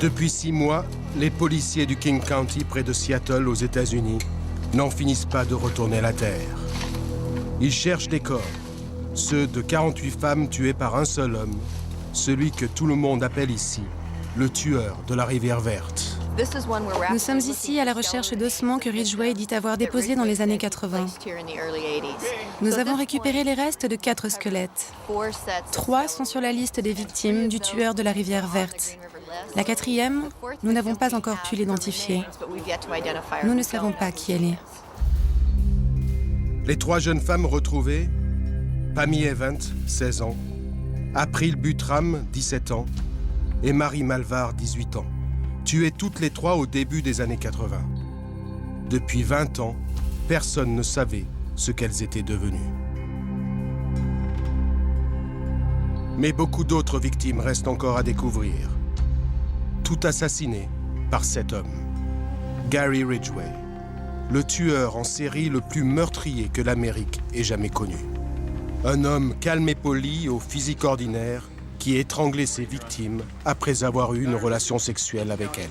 Depuis 6 mois, les policiers du King County, près de Seattle, aux États-Unis, n'en finissent pas de retourner la terre. Ils cherchent des corps, ceux de 48 femmes tuées par un seul homme, celui que tout le monde appelle ici le tueur de la rivière verte. Nous sommes ici à la recherche d'ossements que Ridgway dit avoir déposés dans les années 80. Nous avons récupéré les restes de 4 squelettes. 3 sont sur la liste des victimes du tueur de la rivière verte. La 4e, nous n'avons pas encore pu l'identifier. Nous ne savons pas qui elle est. Les 3 jeunes femmes retrouvées, Pammy Evans, 16 ans, April Buttram, 17 ans, et Marie Malvar, 18 ans, tuées toutes les 3 au début des années 80. Depuis 20 ans, personne ne savait ce qu'elles étaient devenues. Mais beaucoup d'autres victimes restent encore à découvrir. Tout assassiné par cet homme, Gary Ridgway, le tueur en série le plus meurtrier que l'Amérique ait jamais connu. Un homme calme et poli, au physique ordinaire, qui étranglait ses victimes après avoir eu une relation sexuelle avec elles.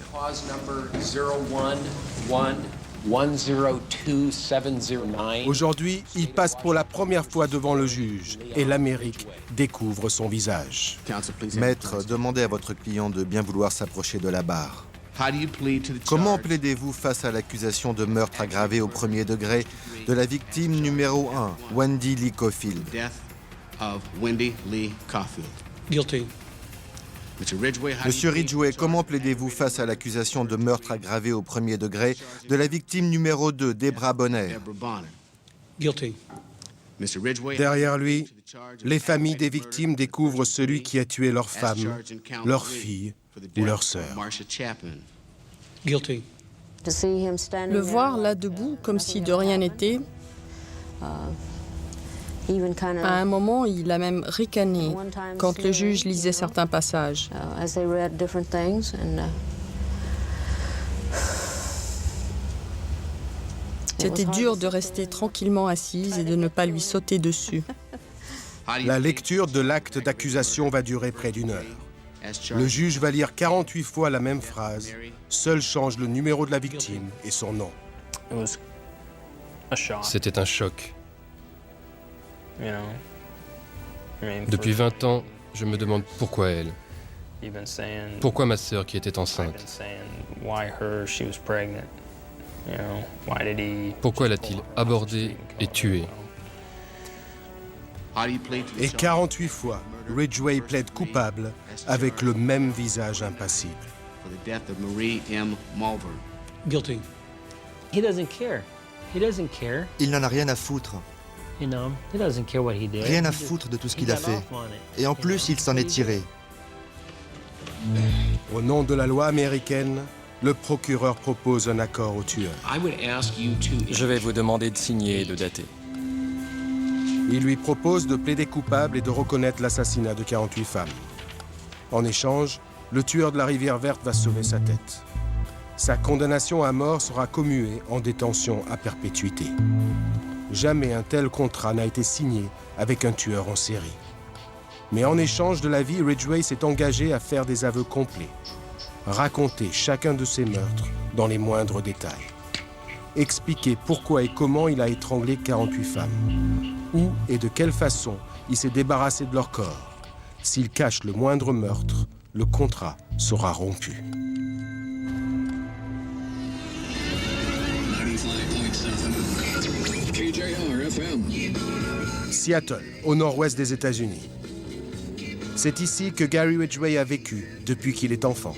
Aujourd'hui, il passe pour la première fois devant le juge et l'Amérique découvre son visage. Maître, demandez à votre client de bien vouloir s'approcher de la barre. Comment plaidez-vous face à l'accusation de meurtre aggravé au premier degré de la victime numéro 1, Wendy Lee Caulfield? Monsieur Ridgway, comment plaidez-vous face à l'accusation de meurtre aggravé au premier degré de la victime numéro 2, Debra Bonner? Derrière lui, les familles des victimes découvrent celui qui a tué leur femme, leur fille ou leur sœur. Le voir là debout, comme si de rien n'était, à un moment, il a même ricané quand le juge lisait certains passages. C'était dur de rester tranquillement assise et de ne pas lui sauter dessus. La lecture de l'acte d'accusation va durer près d'1 heure. Le juge va lire 48 fois la même phrase. Seul change le numéro de la victime et son nom. C'était un choc. Depuis 20 ans, je me demande pourquoi elle. Pourquoi ma sœur qui était enceinte? Pourquoi l'a-t-il abordée et tuée? Et 48 fois, Ridgway plaide coupable avec le même visage impassible. Il n'en a rien à foutre. Rien à foutre de tout ce qu'il a fait. Et en plus, il s'en est tiré. Au nom de la loi américaine, le procureur propose un accord au tueur. Je vais vous demander de signer et de dater. Il lui propose de plaider coupable et de reconnaître l'assassinat de 48 femmes. En échange, le tueur de la rivière verte va sauver sa tête. Sa condamnation à mort sera commuée en détention à perpétuité. Jamais un tel contrat n'a été signé avec un tueur en série. Mais en échange de la vie, Ridgway s'est engagé à faire des aveux complets, raconter chacun de ses meurtres dans les moindres détails, expliquer pourquoi et comment il a étranglé 48 femmes, où et de quelle façon il s'est débarrassé de leur corps. S'il cache le moindre meurtre, le contrat sera rompu. Seattle, au nord-ouest des États-Unis. C'est ici que Gary Ridgway a vécu depuis qu'il est enfant.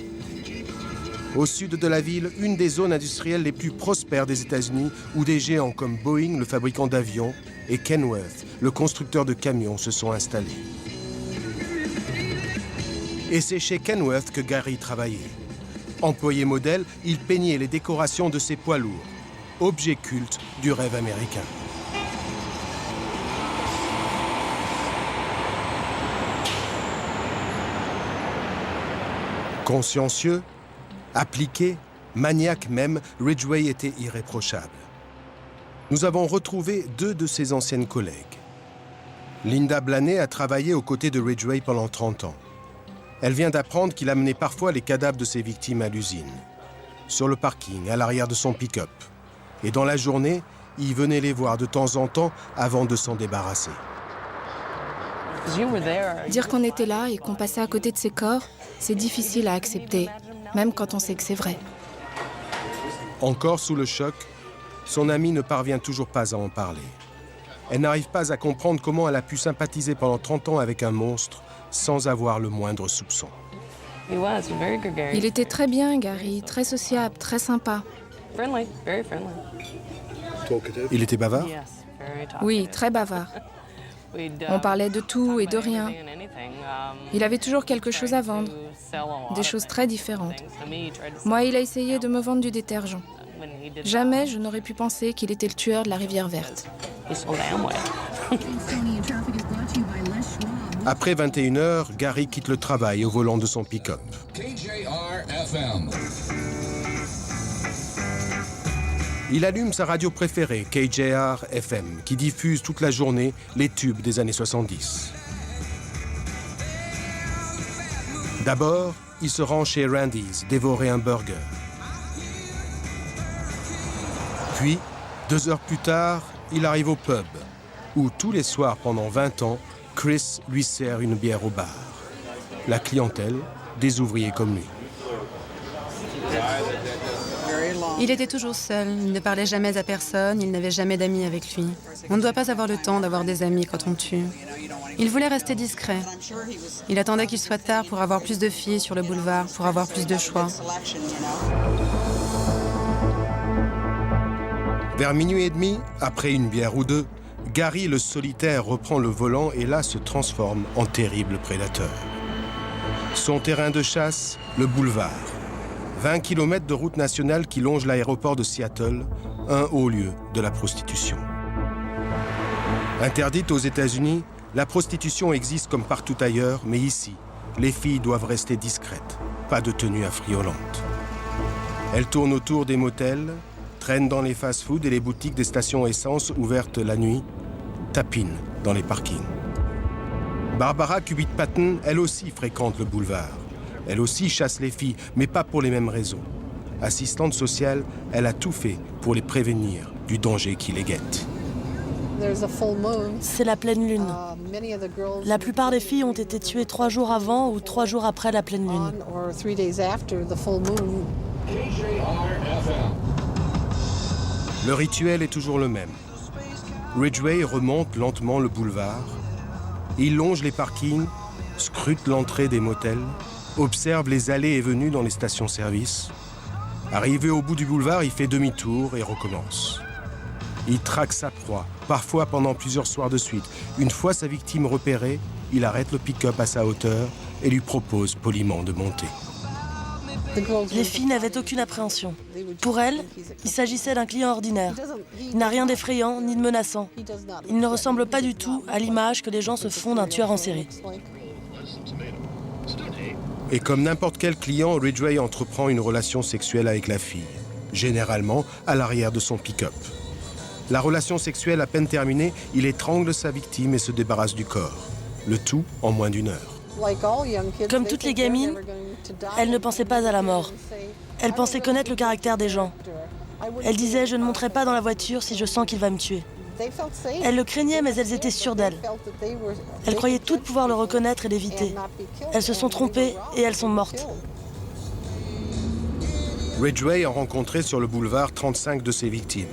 Au sud de la ville, une des zones industrielles les plus prospères des États-Unis, où des géants comme Boeing, le fabricant d'avions, et Kenworth, le constructeur de camions, se sont installés. Et c'est chez Kenworth que Gary travaillait. Employé modèle, il peignait les décorations de ses poids lourds, objet culte du rêve américain. Consciencieux, appliqué, maniaque même, Ridgway était irréprochable. Nous avons retrouvé 2 de ses anciennes collègues. Linda Blaney a travaillé aux côtés de Ridgway pendant 30 ans. Elle vient d'apprendre qu'il amenait parfois les cadavres de ses victimes à l'usine, sur le parking, à l'arrière de son pick-up. Et dans la journée, il venait les voir de temps en temps avant de s'en débarrasser. Dire qu'on était là et qu'on passait à côté de ces corps, c'est difficile à accepter, même quand on sait que c'est vrai. Encore sous le choc, son amie ne parvient toujours pas à en parler. Elle n'arrive pas à comprendre comment elle a pu sympathiser pendant 30 ans avec un monstre sans avoir le moindre soupçon. Il était très bien, Gary, très sociable, très sympa. Il était bavard? Oui, très bavard. On parlait de tout et de rien. Il avait toujours quelque chose à vendre, des choses très différentes. Moi, il a essayé de me vendre du détergent. Jamais je n'aurais pu penser qu'il était le tueur de la rivière verte. Après 21h, Gary quitte le travail au volant de son pick-up. Il allume sa radio préférée, KJR-FM, qui diffuse toute la journée les tubes des années 70. D'abord, il se rend chez Randy's, dévorer un burger. Puis, 2 heures plus tard, il arrive au pub, où tous les soirs pendant 20 ans, Chris lui sert une bière au bar. La clientèle, des ouvriers comme lui. Il était toujours seul, il ne parlait jamais à personne, il n'avait jamais d'amis avec lui. On ne doit pas avoir le temps d'avoir des amis quand on tue. Il voulait rester discret. Il attendait qu'il soit tard pour avoir plus de filles sur le boulevard, pour avoir plus de choix. Vers minuit et demi, après une bière ou deux, Gary le solitaire reprend le volant et là se transforme en terrible prédateur. Son terrain de chasse, le boulevard. 20 km de route nationale qui longe l'aéroport de Seattle, un haut lieu de la prostitution. Interdite aux États-Unis, la prostitution existe comme partout ailleurs, mais ici, les filles doivent rester discrètes, pas de tenue affriolante. Elles tournent autour des motels, traînent dans les fast-foods et les boutiques des stations essence ouvertes la nuit, tapinent dans les parkings. Barbara Cubitt-Patton, elle aussi fréquente le boulevard. Elle aussi chasse les filles, mais pas pour les mêmes raisons. Assistante sociale, elle a tout fait pour les prévenir du danger qui les guette. C'est la pleine lune. La plupart des filles ont été tuées 3 jours avant ou 3 jours après la pleine lune. Le rituel est toujours le même. Ridgway remonte lentement le boulevard. Il longe les parkings, scrute l'entrée des motels, observe les allées et venues dans les stations-service. Arrivé au bout du boulevard, il fait demi-tour et recommence. Il traque sa proie, parfois pendant plusieurs soirs de suite. Une fois sa victime repérée, il arrête le pick-up à sa hauteur et lui propose poliment de monter. Les filles n'avaient aucune appréhension. Pour elles, il s'agissait d'un client ordinaire. Il n'a rien d'effrayant ni de menaçant. Il ne ressemble pas du tout à l'image que les gens se font d'un tueur en série. Et comme n'importe quel client, Ridgway entreprend une relation sexuelle avec la fille, généralement à l'arrière de son pick-up. La relation sexuelle à peine terminée, il étrangle sa victime et se débarrasse du corps. Le tout en moins d'1 heure. Comme toutes les gamines, elle ne pensait pas à la mort. Elle pensait connaître le caractère des gens. Elle disait « Je ne monterai pas dans la voiture si je sens qu'il va me tuer ». Elles le craignaient, mais elles étaient sûres d'elle. Elles croyaient toutes pouvoir le reconnaître et l'éviter. Elles se sont trompées et elles sont mortes. Ridgway a rencontré sur le boulevard 35 de ses victimes.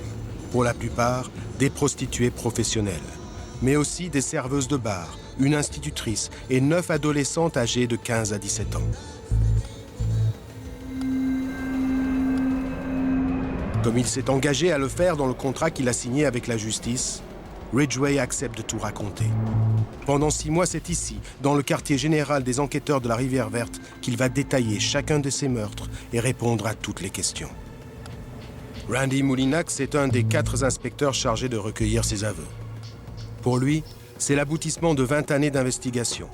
Pour la plupart, des prostituées professionnelles, mais aussi des serveuses de bar, une institutrice et 9 adolescentes âgées de 15 à 17 ans. Comme il s'est engagé à le faire dans le contrat qu'il a signé avec la justice, Ridgway accepte de tout raconter. Pendant 6 mois, c'est ici, dans le quartier général des enquêteurs de la Rivière Verte, qu'il va détailler chacun de ses meurtres et répondre à toutes les questions. Randy Mullinax est un des 4 inspecteurs chargés de recueillir ses aveux. Pour lui, c'est l'aboutissement de 20 années d'investigation.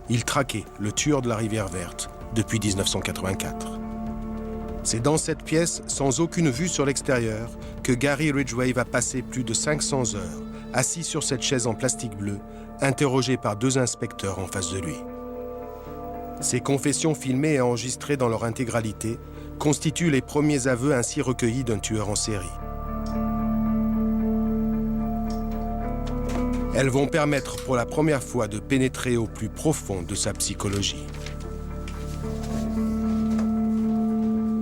Il traquait le tueur de la Rivière Verte depuis 1984. C'est dans cette pièce, sans aucune vue sur l'extérieur, que Gary Ridgway va passer plus de 500 heures, assis sur cette chaise en plastique bleu, interrogé par 2 inspecteurs en face de lui. Ces confessions filmées et enregistrées dans leur intégralité constituent les premiers aveux ainsi recueillis d'un tueur en série. Elles vont permettre pour la première fois de pénétrer au plus profond de sa psychologie.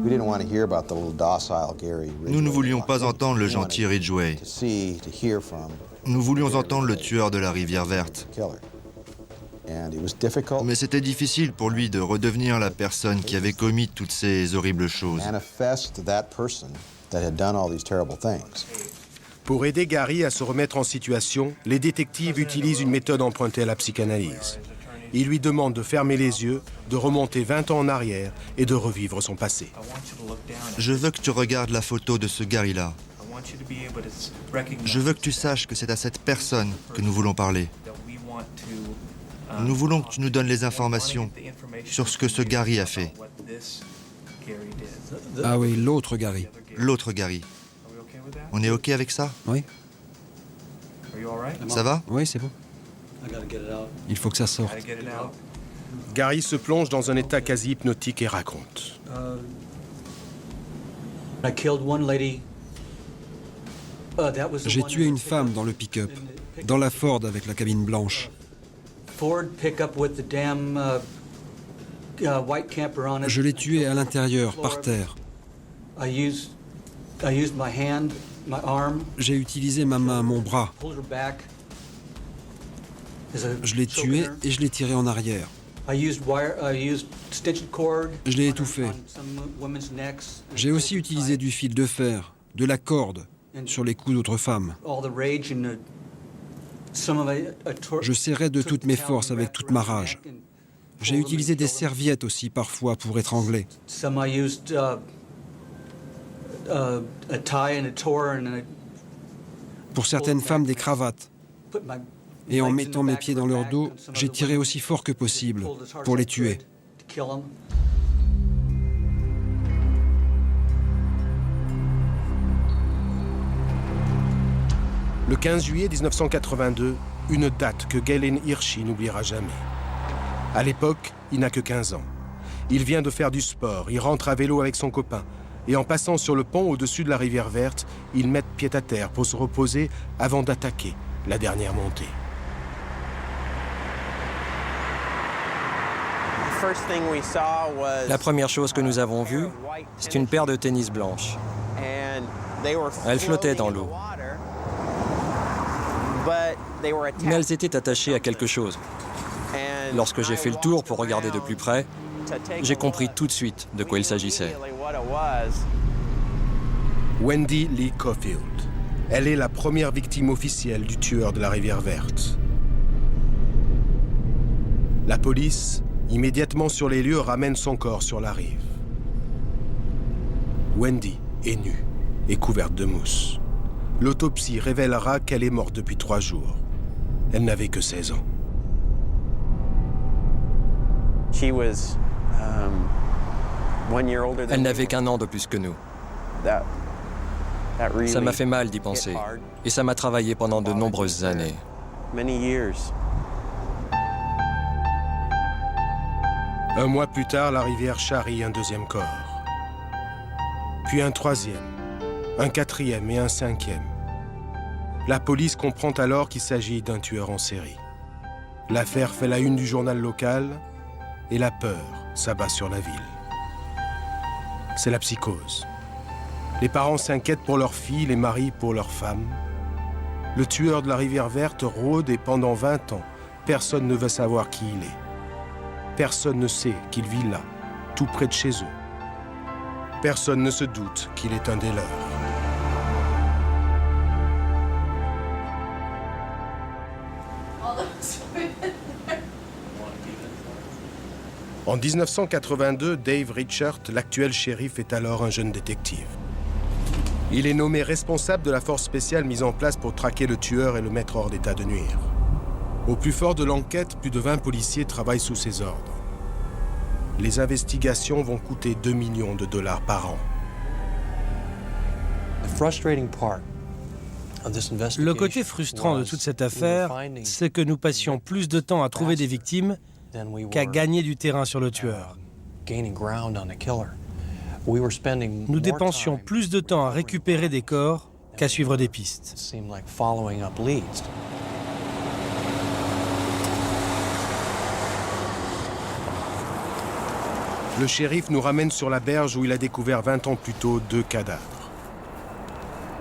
Nous ne voulions pas entendre le gentil Ridgway. Nous voulions entendre le tueur de la rivière verte. Mais c'était difficile pour lui de redevenir la personne qui avait commis toutes ces horribles choses. Pour aider Gary à se remettre en situation, les détectives utilisent une méthode empruntée à la psychanalyse. Ils lui demandent de fermer les yeux, de remonter 20 ans en arrière et de revivre son passé. Je veux que tu regardes la photo de ce Gary-là. Je veux que tu saches que c'est à cette personne que nous voulons parler. Nous voulons que tu nous donnes les informations sur ce que ce Gary a fait. Ah oui, l'autre Gary. L'autre Gary. On est OK avec ça? Oui. Ça va? Oui, c'est bon. Il faut que ça sorte. Gary se plonge dans un état quasi hypnotique et raconte. J'ai tué une femme dans le pick-up, dans la Ford avec la cabine blanche. Je l'ai tuée à l'intérieur, par terre. J'ai utilisé ma main, mon bras. Je l'ai tuée et je l'ai tirée en arrière. Je l'ai étouffée. J'ai aussi utilisé du fil de fer, de la corde, sur les coups d'autres femmes. Je serrais de toutes mes forces avec toute ma rage. J'ai utilisé des serviettes aussi parfois pour étrangler. Pour certaines femmes, des cravates. Et en mettant mes pieds dans leur dos, j'ai tiré aussi fort que possible pour les tuer. Le 15 juillet 1982, une date que Galen Hirschi n'oubliera jamais. À l'époque, il n'a que 15 ans. Il vient de faire du sport, il rentre à vélo avec son copain. Et en passant sur le pont au-dessus de la rivière verte, ils mettent pied à terre pour se reposer avant d'attaquer la dernière montée. La première chose que nous avons vue, c'est une paire de tennis blanches. Elles flottaient dans l'eau. Mais elles étaient attachées à quelque chose. Lorsque j'ai fait le tour pour regarder de plus près, j'ai compris tout de suite de quoi il s'agissait. Wendy Lee Caulfield. Elle est la première victime officielle du tueur de la rivière verte. La police, immédiatement sur les lieux, ramène son corps sur la rive. Wendy est nue et couverte de mousse. L'autopsie révélera qu'elle est morte depuis 3 jours. Elle n'avait que 16 ans. Elle n'avait qu'1 an de plus que nous. Ça m'a fait mal d'y penser. Et ça m'a travaillé pendant de nombreuses années. Un mois plus tard, la rivière charrie un 2e corps. Puis un 3e, un 4e et un 5e. La police comprend alors qu'il s'agit d'un tueur en série. L'affaire fait la une du journal local et la peur s'abat sur la ville. C'est la psychose. Les parents s'inquiètent pour leurs filles, les maris pour leurs femmes. Le tueur de la rivière verte rôde et pendant 20 ans, personne ne veut savoir qui il est. Personne ne sait qu'il vit là, tout près de chez eux. Personne ne se doute qu'il est un des leurs. En 1982, Dave Richert, l'actuel shérif, est alors un jeune détective. Il est nommé responsable de la force spéciale mise en place pour traquer le tueur et le mettre hors d'état de nuire. Au plus fort de l'enquête, plus de 20 policiers travaillent sous ses ordres. Les investigations vont coûter 2 millions de dollars par an. Le côté frustrant de toute cette affaire, c'est que nous passions plus de temps à trouver des victimes qu'à gagner du terrain sur le tueur. Nous dépensions plus de temps à récupérer des corps qu'à suivre des pistes. Le shérif nous ramène sur la berge où il a découvert 20 ans plus tôt 2 cadavres.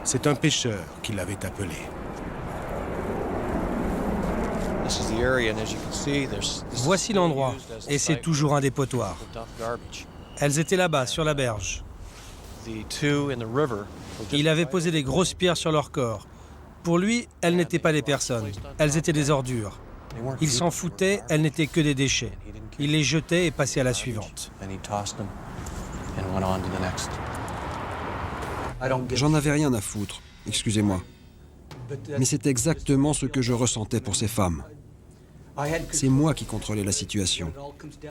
C'est un pêcheur qui l'avait appelé. Voici l'endroit, et c'est toujours un dépotoir. Elles étaient là-bas, sur la berge. Il avait posé des grosses pierres sur leur corps. Pour lui, elles n'étaient pas des personnes, elles étaient des ordures. Il s'en foutait, elles n'étaient que des déchets. Il les jetait et passait à la suivante. J'en avais rien à foutre, excusez-moi. Mais c'est exactement ce que je ressentais pour ces femmes. C'est moi qui contrôlais la situation.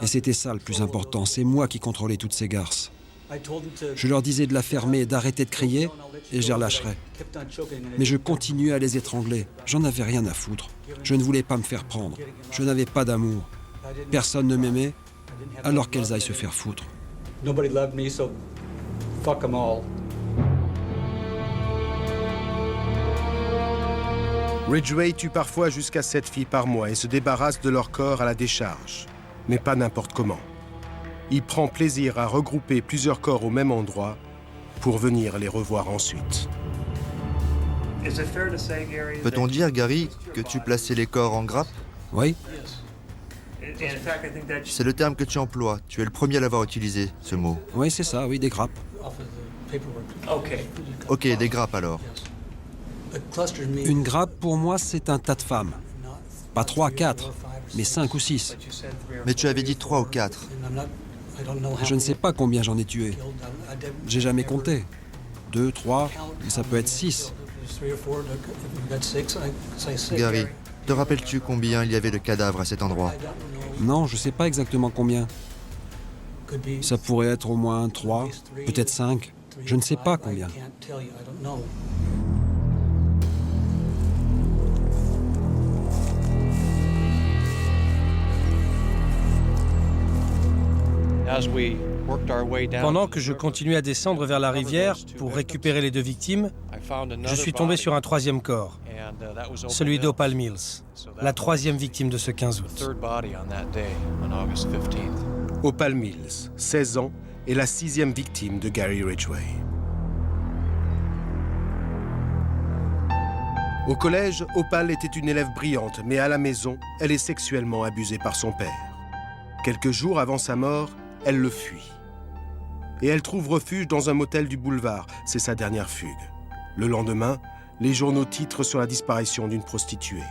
Et c'était ça le plus important, c'est moi qui contrôlais toutes ces garces. Je leur disais de la fermer et d'arrêter de crier, et je les relâcherais. Mais je continuais à les étrangler. J'en avais rien à foutre. Je ne voulais pas me faire prendre. Je n'avais pas d'amour. Personne ne m'aimait, alors qu'elles aillent se faire foutre. Ridgway tue parfois jusqu'à 7 filles par mois et se débarrasse de leur corps à la décharge. Mais pas n'importe comment. Il prend plaisir à regrouper plusieurs corps au même endroit pour venir les revoir ensuite. Peut-on dire, Gary, que tu plaçais les corps en grappe? Oui. C'est le terme que tu emploies. Tu es le premier à l'avoir utilisé, ce mot. Oui, c'est ça, oui, des grappes. Ok, des grappes alors. Une grappe, pour moi, c'est un tas de femmes. Pas 3, 4, mais 5 ou 6. Mais tu avais dit 3 ou 4. Je ne sais pas combien j'en ai tué. J'ai jamais compté. 2, 3, mais ça peut être 6. Gary, te rappelles-tu combien il y avait de cadavres à cet endroit? Non, je sais pas exactement combien. Ça pourrait être au moins 3, peut-être 5. Je ne sais pas combien. Pendant que je continuais à descendre vers la rivière pour récupérer les 2 victimes, je suis tombé sur un 3e corps, celui d'Opal Mills, la 3e victime de ce 15 août. Opal Mills, 16 ans, est la 6e victime de Gary Ridgway. Au collège, Opal était une élève brillante, mais à la maison, elle est sexuellement abusée par son père. Quelques jours avant sa mort, elle le fuit. Et elle trouve refuge dans un motel du boulevard. C'est sa dernière fugue. Le lendemain, les journaux titrent sur la disparition d'une prostituée.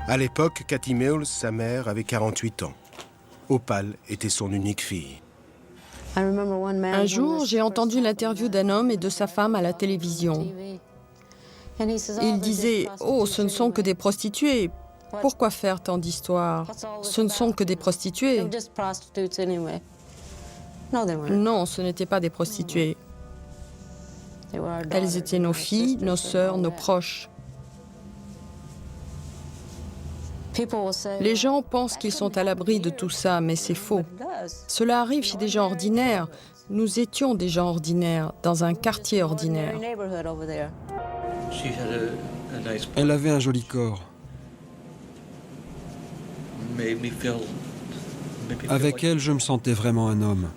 À l'époque, Cathy Mills, sa mère, avait 48 ans. Opal était son unique fille. Un jour, j'ai entendu l'interview d'un homme et de sa femme à la télévision. Il disait « Oh, ce ne sont que des prostituées. Pourquoi faire tant d'histoires? Ce ne sont que des prostituées. » Non, ce n'étaient pas des prostituées. Elles étaient nos filles, nos sœurs, nos proches. Les gens pensent qu'ils sont à l'abri de tout ça, mais c'est faux. Cela arrive chez des gens ordinaires. Nous étions des gens ordinaires, dans un quartier ordinaire. Elle avait un joli corps. Avec elle, je me sentais vraiment un homme.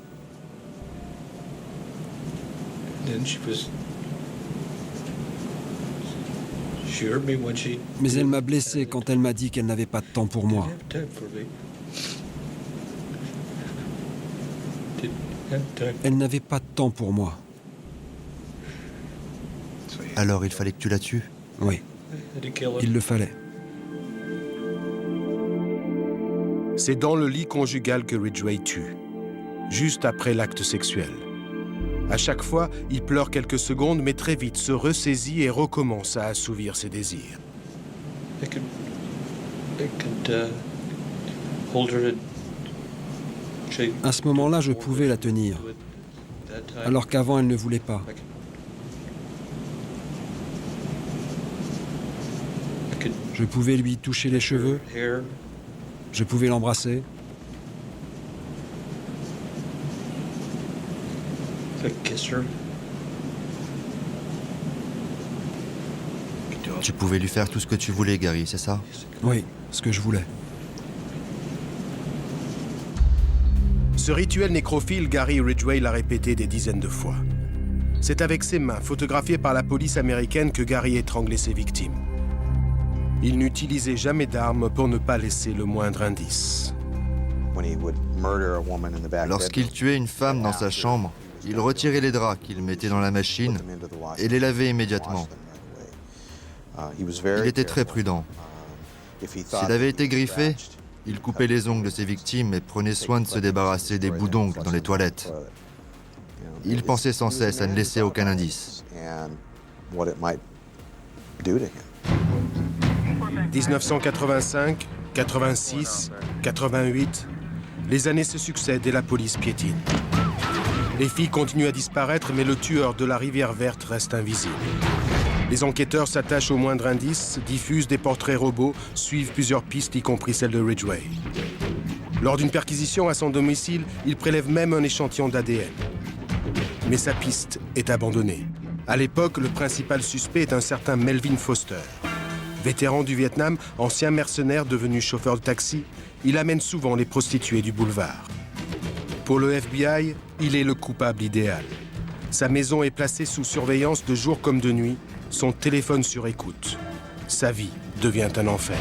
Mais elle m'a blessé quand elle m'a dit qu'elle n'avait pas de temps pour moi. Elle n'avait pas de temps pour moi. Alors il fallait que tu la tues? Oui, il le fallait. C'est dans le lit conjugal que Ridgway tue, juste après l'acte sexuel. À chaque fois, il pleure quelques secondes, mais très vite se ressaisit et recommence à assouvir ses désirs. À ce moment-là, je pouvais la tenir, alors qu'avant, elle ne voulait pas. Je pouvais lui toucher les cheveux, Je pouvais l'embrasser. Tu pouvais lui faire tout ce que tu voulais, Gary, c'est ça? Oui, ce que je voulais. Ce rituel nécrophile, Gary Ridgway l'a répété des dizaines de fois. C'est avec ses mains, photographiées par la police américaine, que Gary étranglait ses victimes. Il n'utilisait jamais d'armes pour ne pas laisser le moindre indice. Lorsqu'il tuait une femme dans sa chambre, il retirait les draps qu'il mettait dans la machine et les lavait immédiatement. Il était très prudent. S'il avait été griffé, il coupait les ongles de ses victimes et prenait soin de se débarrasser des bouts d'ongles dans les toilettes. Il pensait sans cesse à ne laisser aucun indice. 1985, 86, 88, les années se succèdent et la police piétine. Les filles continuent à disparaître, mais le tueur de la Rivière Verte reste invisible. Les enquêteurs s'attachent au moindre indice, diffusent des portraits robots, suivent plusieurs pistes, y compris celle de Ridgway. Lors d'une perquisition à son domicile, ils prélèvent même un échantillon d'ADN. Mais sa piste est abandonnée. À l'époque, le principal suspect est un certain Melvin Foster. Vétéran du Vietnam, ancien mercenaire devenu chauffeur de taxi, il amène souvent les prostituées du boulevard. Pour le FBI, il est le coupable idéal. Sa maison est placée sous surveillance de jour comme de nuit, son téléphone sur écoute. Sa vie devient un enfer.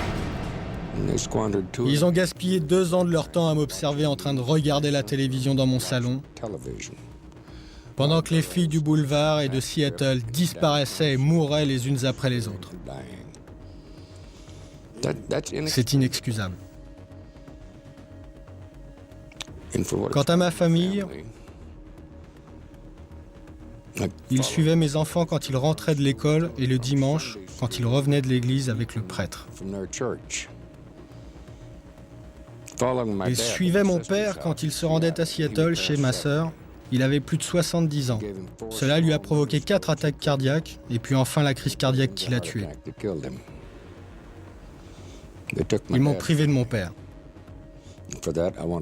Ils ont gaspillé 2 ans de leur temps à m'observer en train de regarder la télévision dans mon salon, pendant que les filles du boulevard et de Seattle disparaissaient et mouraient les unes après les autres. C'est inexcusable. Quant à ma famille, ils suivaient mes enfants quand ils rentraient de l'école et le dimanche, quand ils revenaient de l'église avec le prêtre. Ils suivaient mon père quand il se rendait à Seattle chez ma sœur. Il avait plus de 70 ans. Cela lui a provoqué 4 attaques cardiaques et puis enfin la crise cardiaque qui l'a tué. Ils m'ont privé de mon père.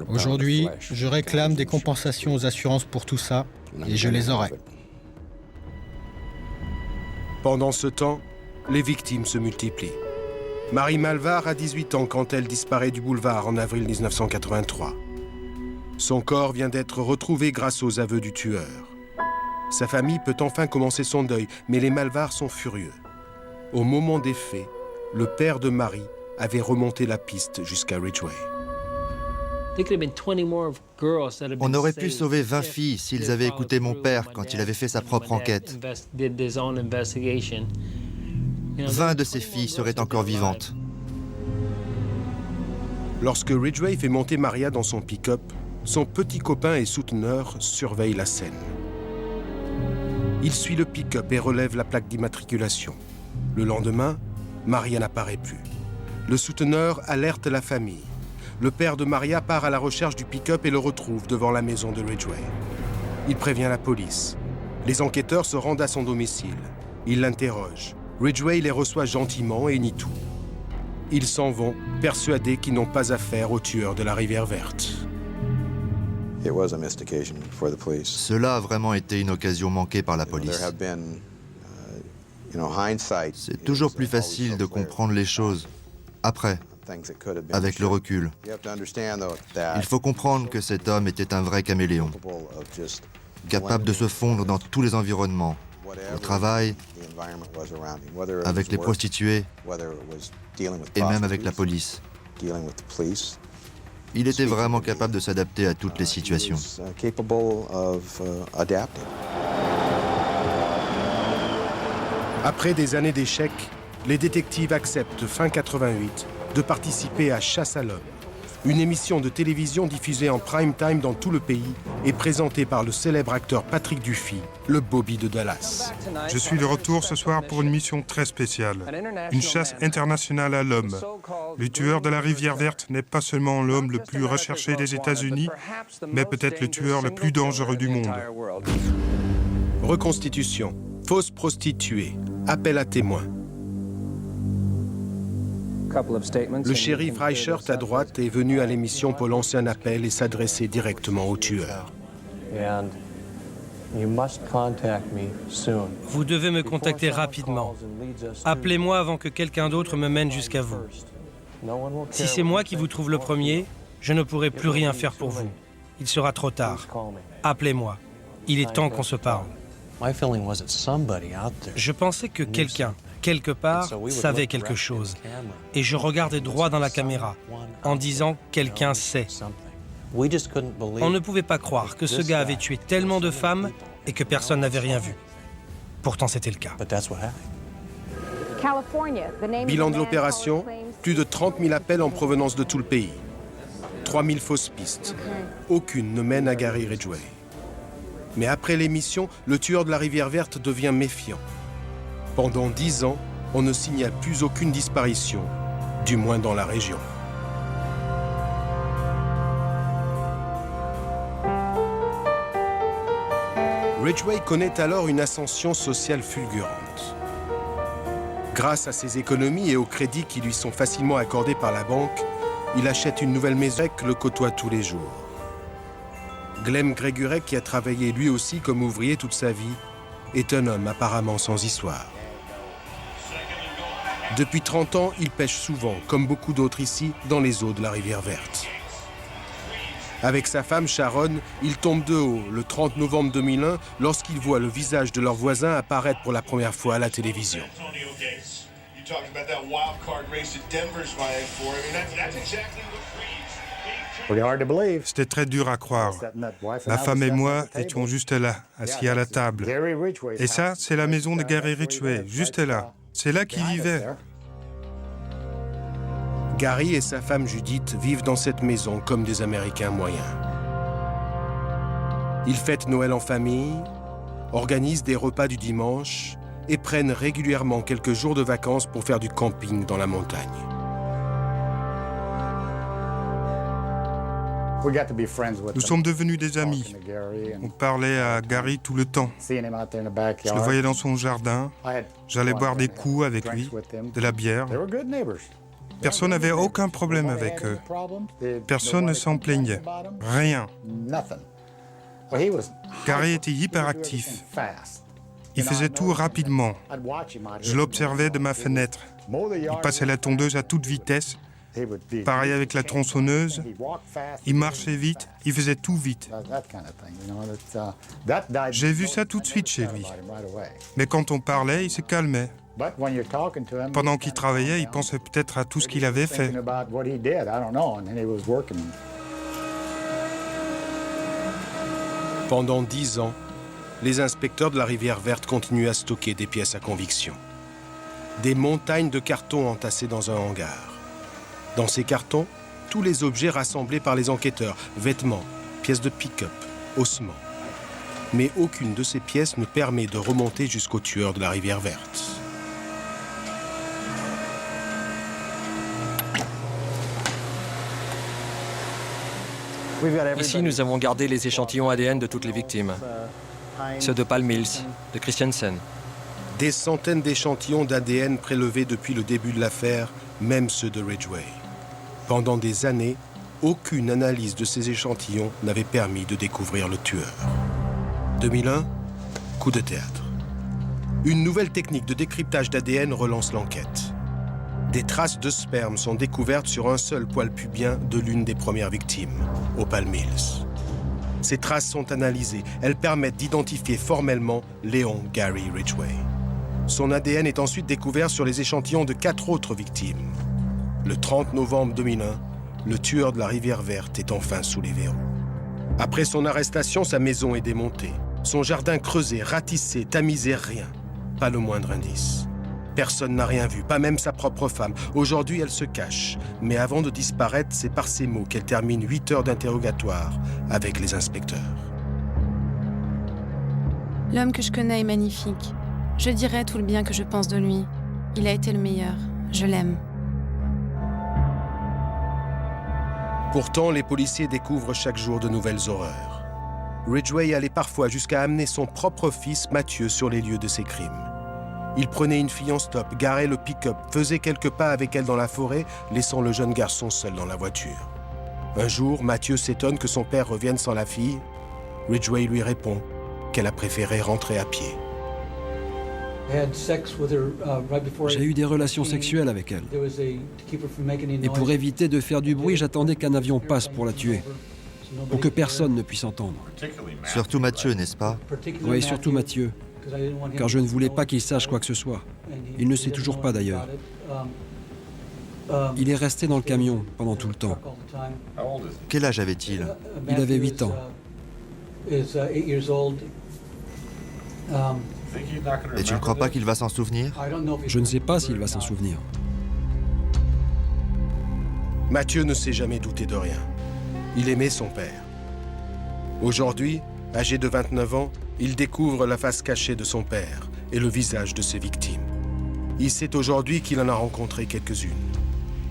Aujourd'hui, je réclame des compensations aux assurances pour tout ça et je les aurai. Pendant ce temps, les victimes se multiplient. Marie Malvar a 18 ans quand elle disparaît du boulevard en avril 1983. Son corps vient d'être retrouvé grâce aux aveux du tueur. Sa famille peut enfin commencer son deuil, mais les Malvar sont furieux. Au moment des faits, le père de Marie avait remonté la piste jusqu'à Ridgway. On aurait pu sauver 20 filles s'ils avaient écouté mon père quand il avait fait sa propre enquête. 20 de ces filles seraient encore vivantes. Lorsque Ridgway fait monter Maria dans son pick-up, son petit copain et souteneur surveille la scène. Il suit le pick-up et relève la plaque d'immatriculation. Le lendemain, Maria n'apparaît plus. Le souteneur alerte la famille. Le père de Maria part à la recherche du pick-up et le retrouve devant la maison de Ridgway. Il prévient la police. Les enquêteurs se rendent à son domicile. Ils l'interrogent. Ridgway les reçoit gentiment et nie tout. Ils s'en vont, persuadés qu'ils n'ont pas affaire au tueur de la Rivière Verte. Cela a vraiment été une occasion manquée par la police. C'est toujours plus facile de comprendre les choses après, avec le recul. Il faut comprendre que cet homme était un vrai caméléon, capable de se fondre dans tous les environnements, au travail, avec les prostituées et même avec la police. Il était vraiment capable de s'adapter à toutes les situations. Après des années d'échecs, les détectives acceptent fin 88 de participer à Chasse à l'homme, une émission de télévision diffusée en prime time dans tout le pays et présentée par le célèbre acteur Patrick Duffy, le Bobby de Dallas. Je suis de retour ce soir pour une mission très spéciale, une chasse internationale à l'homme. Le tueur de la Rivière Verte n'est pas seulement l'homme le plus recherché des États-Unis, mais peut-être le tueur le plus dangereux du monde. Reconstitution, fausse prostituée, appel à témoins. Le shérif Reichert à droite est venu à l'émission pour lancer un appel et s'adresser directement au tueur. Vous devez me contacter rapidement. Appelez-moi avant que quelqu'un d'autre me mène jusqu'à vous. Si c'est moi qui vous trouve le premier, je ne pourrai plus rien faire pour vous. Il sera trop tard. Appelez-moi. Il est temps qu'on se parle. Je pensais que quelqu'un, quelque part, savait quelque chose. Et je regardais droit dans la caméra, en disant « quelqu'un sait ». On ne pouvait pas croire que ce gars avait tué tellement de femmes et que personne n'avait rien vu. Pourtant, c'était le cas. Bilan de l'opération, plus de 30 000 appels en provenance de tout le pays. 3 000 fausses pistes. Aucune ne mène à Gary Ridgway. Mais après l'émission, le tueur de la Rivière Verte devient méfiant. Pendant 10 ans, on ne signale plus aucune disparition, du moins dans la région. Ridgway connaît alors une ascension sociale fulgurante. Grâce à ses économies et aux crédits qui lui sont facilement accordés par la banque, il achète une nouvelle maison et le côtoie tous les jours. Glenn Gregurek, qui a travaillé lui aussi comme ouvrier toute sa vie, est un homme apparemment sans histoire. Depuis 30 ans, il pêche souvent, comme beaucoup d'autres ici, dans les eaux de la Rivière Verte. Avec sa femme Sharon, il tombe de haut le 30 novembre 2001 lorsqu'il voit le visage de leur voisin apparaître pour la première fois à la télévision. C'était très dur à croire. Ma femme et moi étions juste là, assis à la table. Et ça, c'est la maison de Gary Ridgway, juste là. C'est là qu'il vivait. Gary et sa femme Judith vivent dans cette maison comme des Américains moyens. Ils fêtent Noël en famille, organisent des repas du dimanche et prennent régulièrement quelques jours de vacances pour faire du camping dans la montagne. Nous sommes devenus des amis. On parlait à Gary tout le temps. Je le voyais dans son jardin. J'allais boire des coups avec lui, de la bière. Personne n'avait aucun problème avec eux. Personne ne s'en plaignait. Rien. Gary était hyperactif. Il faisait tout rapidement. Je l'observais de ma fenêtre. Il passait la tondeuse à toute vitesse. Pareil avec la tronçonneuse. Il marchait vite, il faisait tout vite. J'ai vu ça tout de suite chez lui. Mais quand on parlait, il se calmait. Pendant qu'il travaillait, il pensait peut-être à tout ce qu'il avait fait. Pendant 10 ans, les inspecteurs de la Rivière Verte continuent à stocker des pièces à conviction. Des montagnes de cartons entassés dans un hangar. Dans ces cartons, tous les objets rassemblés par les enquêteurs, vêtements, pièces de pick-up, ossements. Mais aucune de ces pièces ne permet de remonter jusqu'au tueur de la Rivière Verte. Ici, nous avons gardé les échantillons ADN de toutes les victimes. Ceux de Paul Mills, de Christensen. Des centaines d'échantillons d'ADN prélevés depuis le début de l'affaire, même ceux de Ridgway. Pendant des années, aucune analyse de ces échantillons n'avait permis de découvrir le tueur. 2001, coup de théâtre. Une nouvelle technique de décryptage d'ADN relance l'enquête. Des traces de sperme sont découvertes sur un seul poil pubien de l'une des premières victimes, Opal Mills. Ces traces sont analysées. Elles permettent d'identifier formellement Léon Gary Ridgway. Son ADN est ensuite découvert sur les échantillons de 4 autres victimes. Le 30 novembre 2001, le tueur de la Rivière Verte est enfin sous les verrous. Après son arrestation, sa maison est démontée. Son jardin creusé, ratissé, tamisé, rien. Pas le moindre indice. Personne n'a rien vu, pas même sa propre femme. Aujourd'hui, elle se cache. Mais avant de disparaître, c'est par ces mots qu'elle termine 8 heures d'interrogatoire avec les inspecteurs. L'homme que je connais est magnifique. Je dirais tout le bien que je pense de lui. Il a été le meilleur. Je l'aime. Pourtant, les policiers découvrent chaque jour de nouvelles horreurs. Ridgway allait parfois jusqu'à amener son propre fils, Mathieu, sur les lieux de ses crimes. Il prenait une fille en stop, garait le pick-up, faisait quelques pas avec elle dans la forêt, laissant le jeune garçon seul dans la voiture. Un jour, Mathieu s'étonne que son père revienne sans la fille. Ridgway lui répond qu'elle a préféré rentrer à pied. J'ai eu des relations sexuelles avec elle. Et pour éviter de faire du bruit, j'attendais qu'un avion passe pour la tuer, pour que personne ne puisse entendre. Surtout Mathieu, n'est-ce pas? Oui, surtout Mathieu, car je ne voulais pas qu'il sache quoi que ce soit. Il ne sait toujours pas d'ailleurs. Il est resté dans le camion pendant tout le temps. Quel âge avait-il? Il avait 8 ans. Et tu ne crois pas qu'il va s'en souvenir? Je ne sais pas s'il va s'en souvenir. Mathieu ne s'est jamais douté de rien. Il aimait son père. Aujourd'hui, âgé de 29 ans, il découvre la face cachée de son père et le visage de ses victimes. Il sait aujourd'hui qu'il en a rencontré quelques-unes.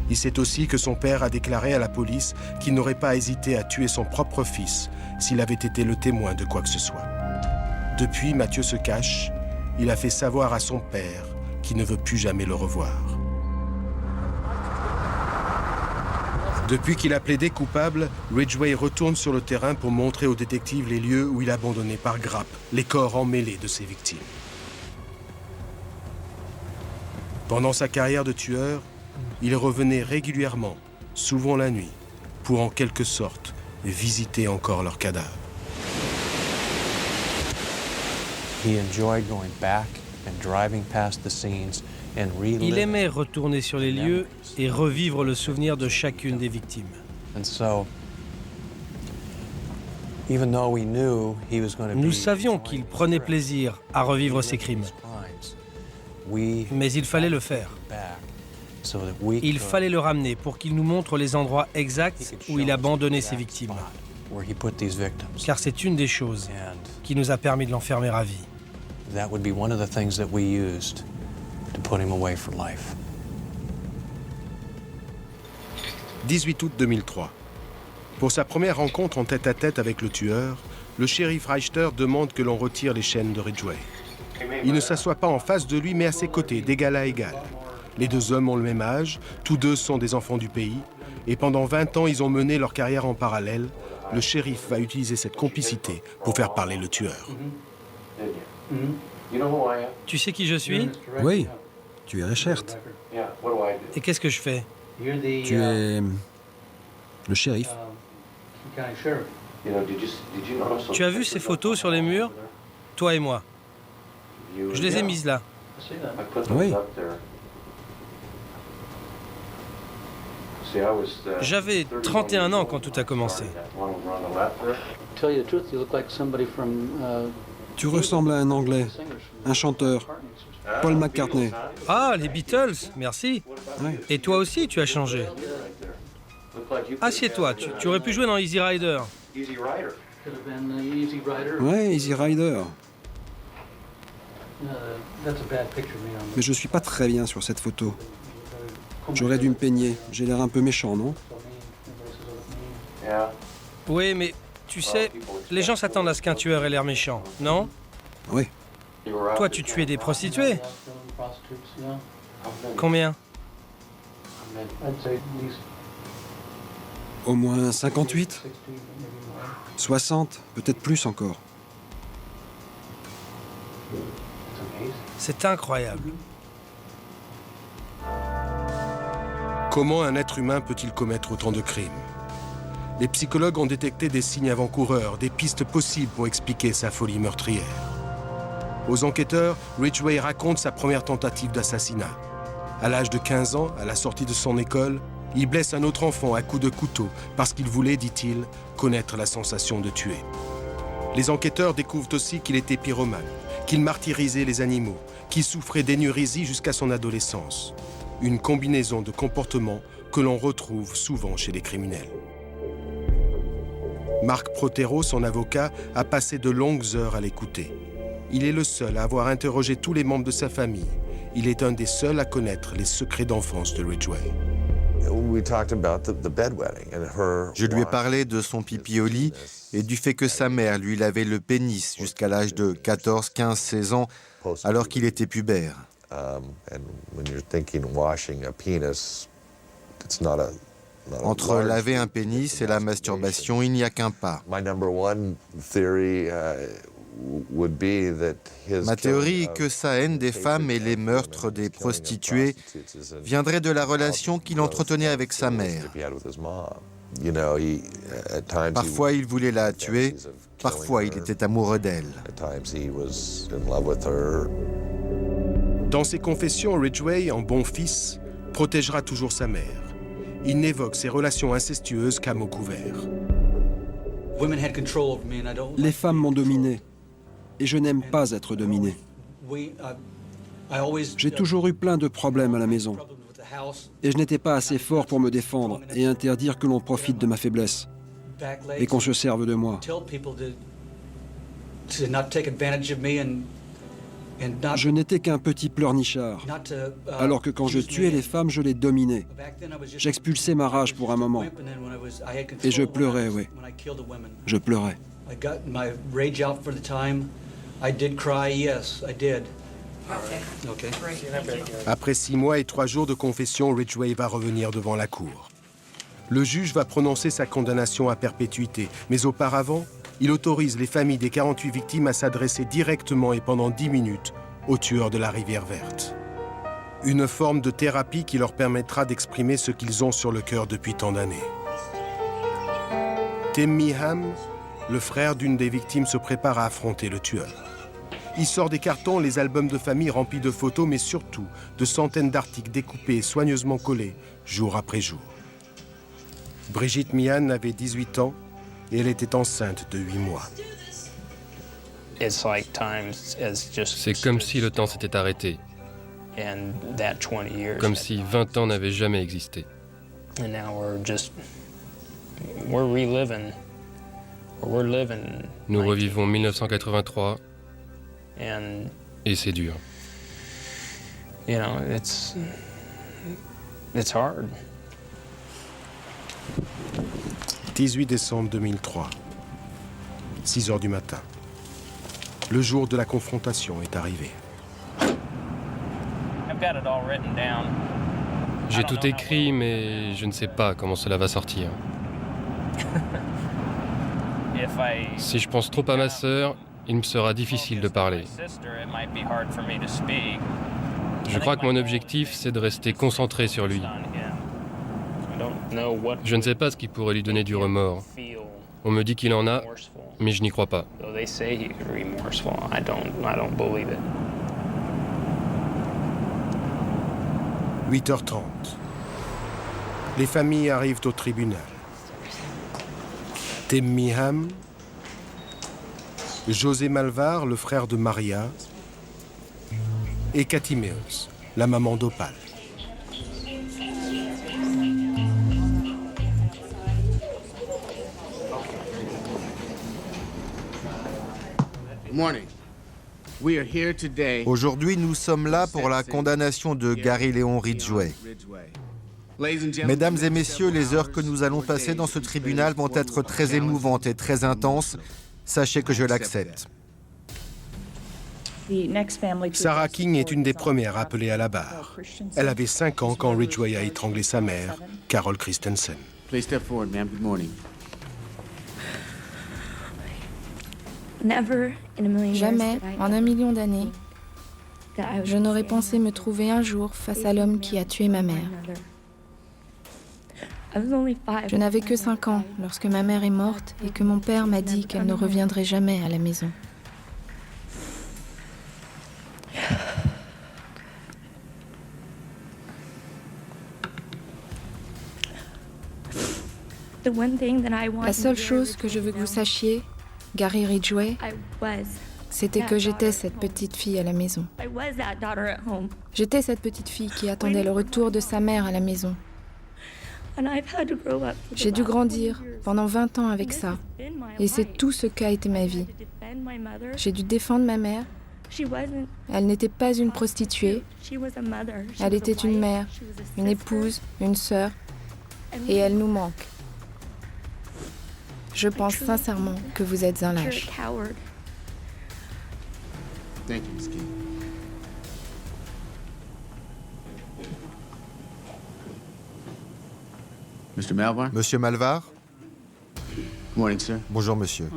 Il sait aussi que son père a déclaré à la police qu'il n'aurait pas hésité à tuer son propre fils s'il avait été le témoin de quoi que ce soit. Depuis, Mathieu se cache. Il a fait savoir à son père qu'il ne veut plus jamais le revoir. Depuis qu'il a plaidé coupable, Ridgway retourne sur le terrain pour montrer aux détectives les lieux où il a abandonné par grappe les corps emmêlés de ses victimes. Pendant sa carrière de tueur, il revenait régulièrement, souvent la nuit, pour en quelque sorte visiter encore leurs cadavres. Il aimait retourner sur les lieux et revivre le souvenir de chacune des victimes. Nous savions qu'il prenait plaisir à revivre ses crimes. Mais il fallait le faire. Il fallait le ramener pour qu'il nous montre les endroits exacts où il abandonnait ses victimes. Car c'est une des choses qui nous a permis de l'enfermer à vie. 18 août 2003. Pour sa première rencontre en tête-à-tête avec le tueur, le shérif Reichter demande que l'on retire les chaînes de Ridgway. Il ne s'assoit pas en face de lui, mais à ses côtés, d'égal à égal. Les deux hommes ont le même âge, tous deux sont des enfants du pays, et pendant 20 ans, ils ont mené leur carrière en parallèle. Le shérif va utiliser cette complicité pour faire parler le tueur. Tu sais qui je suis? Oui, tu es Reichert. Et qu'est-ce que je fais? Tu es le shérif. Tu as vu ces photos sur les murs? Toi et moi. Je les ai mises là. Oui. J'avais 31 ans quand tout a commencé. Tu ressembles à un Anglais, un chanteur, Paul McCartney. Ah, les Beatles, merci. Oui. Et toi aussi, tu as changé. Assieds-toi, tu aurais pu jouer dans Easy Rider. Ouais, Easy Rider. Mais je suis pas très bien sur cette photo. J'aurais dû me peigner. J'ai l'air un peu méchant, non? Oui, mais tu sais, les gens s'attendent à ce qu'un tueur ait l'air méchant, non? Oui. Toi, tu tuais des prostituées? Combien? Au moins 58, 60, peut-être plus encore. C'est incroyable. Comment un être humain peut-il commettre autant de crimes? Les psychologues ont détecté des signes avant-coureurs, des pistes possibles pour expliquer sa folie meurtrière. Aux enquêteurs, Ridgway raconte sa première tentative d'assassinat. À l'âge de 15 ans, à la sortie de son école, il blesse un autre enfant à coups de couteau parce qu'il voulait, dit-il, connaître la sensation de tuer. Les enquêteurs découvrent aussi qu'il était pyromane, qu'il martyrisait les animaux, qu'il souffrait d'énurésie jusqu'à son adolescence. Une combinaison de comportements que l'on retrouve souvent chez les criminels. Marc Protero, son avocat, a passé de longues heures à l'écouter. Il est le seul à avoir interrogé tous les membres de sa famille. Il est un des seuls à connaître les secrets d'enfance de Ridgway. Je lui ai parlé de son pipi au lit et du fait que sa mère lui lavait le pénis jusqu'à l'âge de 14, 15, 16 ans, alors qu'il était pubère. Entre laver un pénis et la masturbation, il n'y a qu'un pas. Ma théorie est que sa haine des femmes et les meurtres des prostituées viendraient de la relation qu'il entretenait avec sa mère. Parfois, il voulait la tuer, parfois, il était amoureux d'elle. Dans ses confessions, Ridgway, en bon fils, protégera toujours sa mère. Il n'évoque ses relations incestueuses qu'à mots couverts. Les femmes m'ont dominé, et je n'aime pas être dominé. J'ai toujours eu plein de problèmes à la maison, et je n'étais pas assez fort pour me défendre et interdire que l'on profite de ma faiblesse et qu'on se serve de moi. Je n'étais qu'un petit pleurnichard, alors que quand je tuais les femmes, je les dominais. J'expulsais ma rage pour un moment. Et je pleurais, oui. Je pleurais. Après 6 mois et 3 jours de confession, Ridgway va revenir devant la cour. Le juge va prononcer sa condamnation à perpétuité, mais auparavant, il autorise les familles des 48 victimes à s'adresser directement et pendant 10 minutes aux tueurs de la Rivière Verte. Une forme de thérapie qui leur permettra d'exprimer ce qu'ils ont sur le cœur depuis tant d'années. Tim Meehan, le frère d'une des victimes, se prépare à affronter le tueur. Il sort des cartons les albums de famille remplis de photos, mais surtout de centaines d'articles découpés et soigneusement collés, jour après jour. Brigitte Meehan avait 18 ans et elle était enceinte de 8 mois. C'est comme si le temps s'était arrêté, comme si 20 ans n'avaient jamais existé. Nous revivons 1983 et c'est dur. 18 décembre 2003, 6 heures du matin. Le jour de la confrontation est arrivé. J'ai tout écrit, mais je ne sais pas comment cela va sortir. Si je pense trop à ma sœur, il me sera difficile de parler. Je crois que mon objectif, c'est de rester concentré sur lui. Je ne sais pas ce qui pourrait lui donner du remords. On me dit qu'il en a, mais je n'y crois pas. 8h30. Les familles arrivent au tribunal. Tim Meehan, José Malvar, le frère de Maria, et Cathy Meos, la maman d'Opal. Aujourd'hui, nous sommes là pour la condamnation de Gary Leon Ridgway. Mesdames et messieurs, les heures que nous allons passer dans ce tribunal vont être très émouvantes et très intenses. Sachez que je l'accepte. Sarah King est une des premières appelées à la barre. Elle avait 5 ans quand Ridgway a étranglé sa mère, Carol Christensen. Jamais, en 1 million d'années, je n'aurais pensé me trouver un jour face à l'homme qui a tué ma mère. Je n'avais que 5 ans lorsque ma mère est morte et que mon père m'a dit qu'elle ne reviendrait jamais à la maison. La seule chose que je veux que vous sachiez, Gary Ridgway, c'était que j'étais cette petite fille à la maison. J'étais cette petite fille qui attendait le retour de sa mère à la maison. J'ai dû grandir pendant 20 ans avec ça. Et c'est tout ce qu'a été ma vie. J'ai dû défendre ma mère. Elle n'était pas une prostituée. Elle était une mère, une épouse, une sœur, Et elle nous manque. Je pense sincèrement que vous êtes un lâche. Monsieur Malvar? Bonjour, monsieur.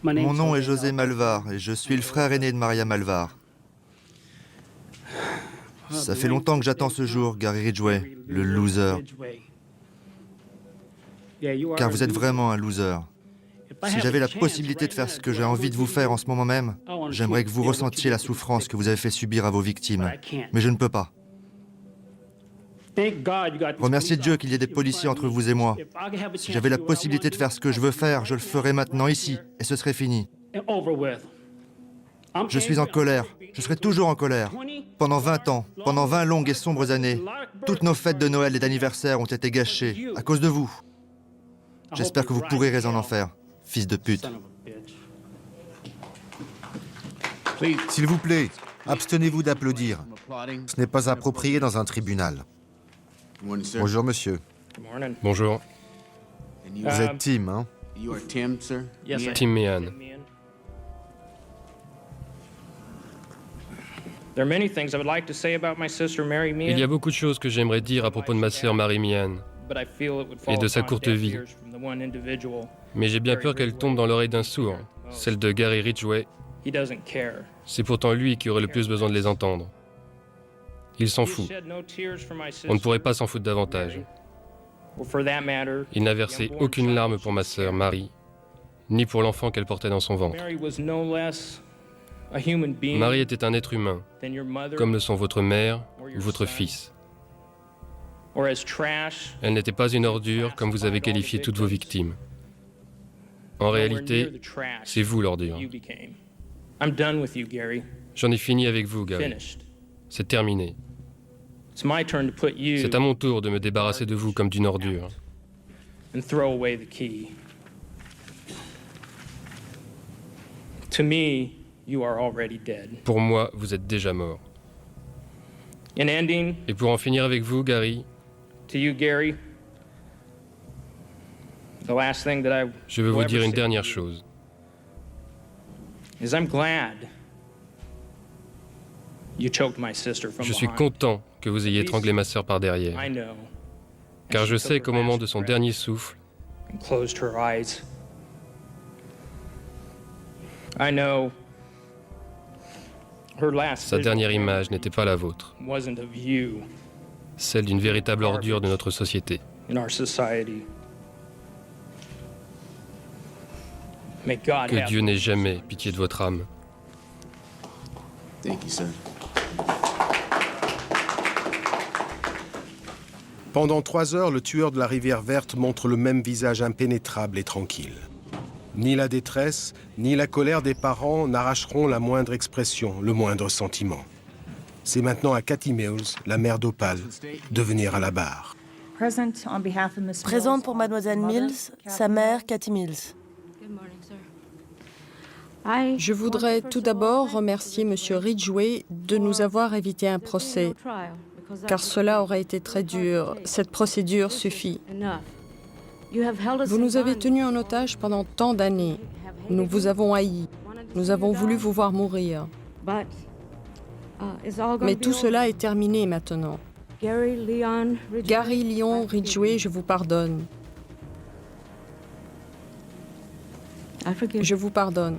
Mon nom est José Malvar et je suis le frère aîné de Maria Malvar. Ça fait longtemps que j'attends ce jour, Gary Ridgway, le loser. Car vous êtes vraiment un loser. Si j'avais la possibilité de faire ce que j'ai envie de vous faire en ce moment même, j'aimerais que vous ressentiez la souffrance que vous avez fait subir à vos victimes. Mais je ne peux pas. Remerciez Dieu qu'il y ait des policiers entre vous et moi. Si j'avais la possibilité de faire ce que je veux faire, je le ferais maintenant ici, et ce serait fini. Je suis en colère. Je serai toujours en colère. Pendant 20 ans, pendant 20 longues et sombres années, toutes nos fêtes de Noël et d'anniversaire ont été gâchées à cause de vous. J'espère que vous pourrirez en enfer, fils de pute. S'il vous plaît, abstenez-vous d'applaudir. Ce n'est pas approprié dans un tribunal. Bonjour, monsieur. Bonjour. Vous êtes Tim, hein? Tim Meehan. Il y a beaucoup de choses que j'aimerais dire à propos de ma sœur Mary Meehan et de sa courte vie. Mais j'ai bien peur qu'elle tombe dans l'oreille d'un sourd, celle de Gary Ridgway. C'est pourtant lui qui aurait le plus besoin de les entendre. Il s'en fout. On ne pourrait pas s'en foutre davantage. Il n'a versé aucune larme pour ma sœur, Mary, ni pour l'enfant qu'elle portait dans son ventre. Mary était un être humain, comme le sont votre mère ou votre fils. Elle n'était pas une ordure, comme vous avez qualifié toutes vos victimes. En réalité, c'est vous l'ordure. J'en ai fini avec vous, Gary. C'est terminé. C'est à mon tour de me débarrasser de vous comme d'une ordure. Pour moi, vous êtes déjà mort. Et pour en finir avec vous, Gary, je veux vous dire une dernière chose. Je suis content que vous ayez étranglé ma sœur par derrière, car je sais qu'au moment de son dernier souffle, sa dernière image n'était pas la vôtre, celle d'une véritable ordure de notre société. Que Dieu n'ait jamais pitié de votre âme. Pendant 3 heures, le tueur de la rivière verte montre le même visage impénétrable et tranquille. Ni la détresse, ni la colère des parents n'arracheront la moindre expression, le moindre sentiment. C'est maintenant à Cathy Mills, la mère d'Opal, de venir à la barre. Présente pour Mademoiselle Mills, sa mère, Cathy Mills. Je voudrais tout d'abord remercier M. Ridgway de nous avoir évité un procès, car cela aurait été très dur. Cette procédure suffit. Vous nous avez tenus en otage pendant tant d'années. Nous vous avons haïs. Nous avons voulu vous voir mourir. Mais tout cela est terminé maintenant. Gary Leon Ridgway, je vous pardonne. Je vous pardonne.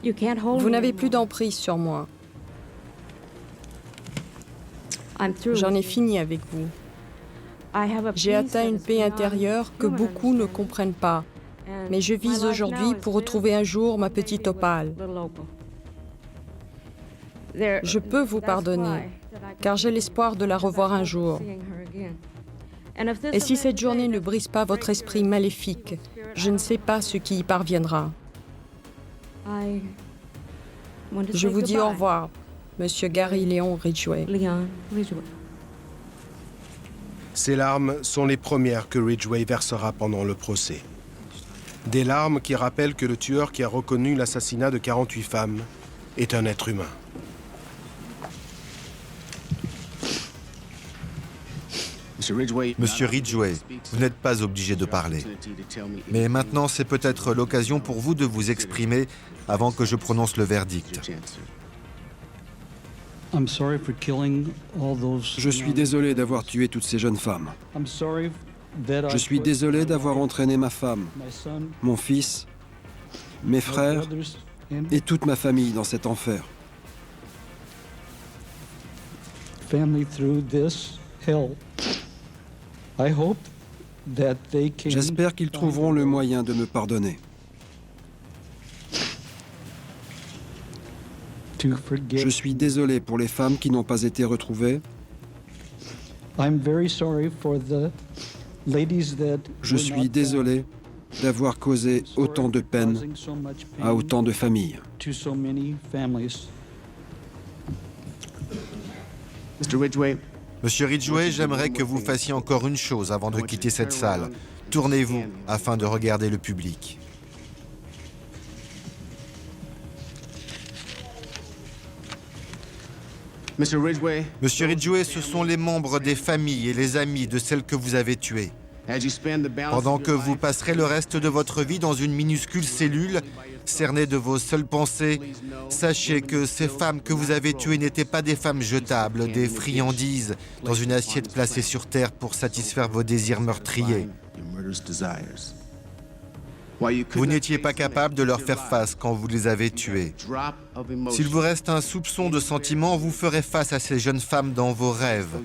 Vous n'avez plus d'emprise sur moi. J'en ai fini avec vous. J'ai atteint une paix intérieure que beaucoup ne comprennent pas. Mais je vise aujourd'hui pour retrouver un jour ma petite Opal. Je peux vous pardonner, car j'ai l'espoir de la revoir un jour. Et si cette journée ne brise pas votre esprit maléfique, je ne sais pas ce qui y parviendra. Je vous dis au revoir, Monsieur Gary Leon Ridgway. Ces larmes sont les premières que Ridgway versera pendant le procès. Des larmes qui rappellent que le tueur qui a reconnu l'assassinat de 48 femmes est un être humain. Monsieur Ridgway, vous n'êtes pas obligé de parler. Mais maintenant, c'est peut-être l'occasion pour vous de vous exprimer avant que je prononce le verdict. Je suis désolé d'avoir tué toutes ces jeunes femmes. Je suis désolé d'avoir entraîné ma femme, mon fils, mes frères et toute ma famille dans cet enfer. J'espère qu'ils trouveront le moyen de me pardonner. Je suis désolé pour les femmes qui n'ont pas été retrouvées. Je suis désolé d'avoir causé autant de peine à autant de familles. Monsieur Ridgway, j'aimerais que vous fassiez encore une chose avant de quitter cette salle. Tournez-vous afin de regarder le public. Monsieur Ridgway, ce sont les membres des familles et les amis de celles que vous avez tuées. Pendant que vous passerez le reste de votre vie dans une minuscule cellule, cernée de vos seules pensées, sachez que ces femmes que vous avez tuées n'étaient pas des femmes jetables, des friandises dans une assiette placée sur terre pour satisfaire vos désirs meurtriers. Vous n'étiez pas capable de leur faire face quand vous les avez tuées. S'il vous reste un soupçon de sentiment, vous ferez face à ces jeunes femmes dans vos rêves,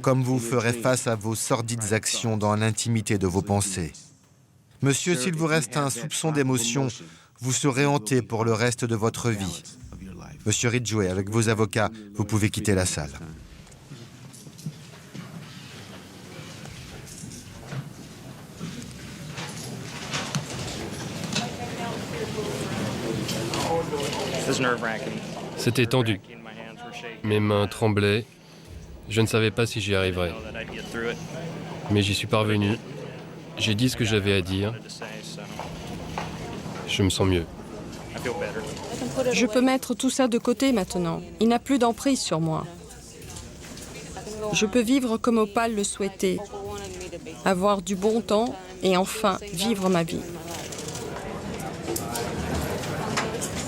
comme vous ferez face à vos sordides actions dans l'intimité de vos pensées. Monsieur, s'il vous reste un soupçon d'émotion, vous serez hanté pour le reste de votre vie. Monsieur Ridgway, avec vos avocats, vous pouvez quitter la salle. C'était tendu. Mes mains tremblaient. Je ne savais pas si j'y arriverais. Mais j'y suis parvenu. J'ai dit ce que j'avais à dire. Je me sens mieux. Je peux mettre tout ça de côté maintenant. Il n'a plus d'emprise sur moi. Je peux vivre comme Opal le souhaitait. Avoir du bon temps et enfin vivre ma vie.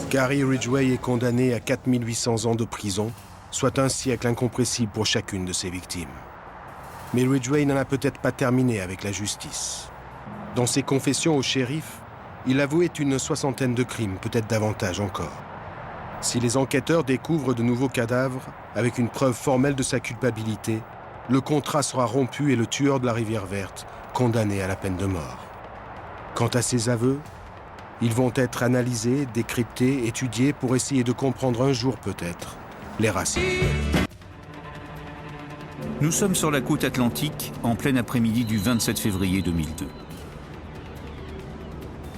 Gary Ridgway est condamné à 4800 ans de prison, soit un siècle incompressible pour chacune de ses victimes. Mais Ridgway n'en a peut-être pas terminé avec la justice. Dans ses confessions au shérif, il avouait une 60aine de crimes, peut-être davantage encore. Si les enquêteurs découvrent de nouveaux cadavres, avec une preuve formelle de sa culpabilité, le contrat sera rompu et le tueur de la Rivière Verte condamné à la peine de mort. Quant à ses aveux, ils vont être analysés, décryptés, étudiés pour essayer de comprendre un jour peut-être les racines. Nous sommes sur la côte atlantique en plein après-midi du 27 février 2002.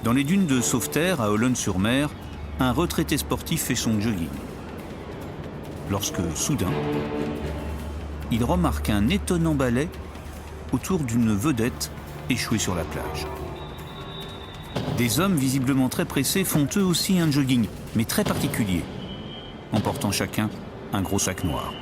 Dans les dunes de Sauveterre, à Olonne-sur-Mer, un retraité sportif fait son jogging. Lorsque, soudain, il remarque un étonnant balai autour d'une vedette échouée sur la plage. Des hommes visiblement très pressés font eux aussi un jogging, mais très particulier, en portant chacun un gros sac noir.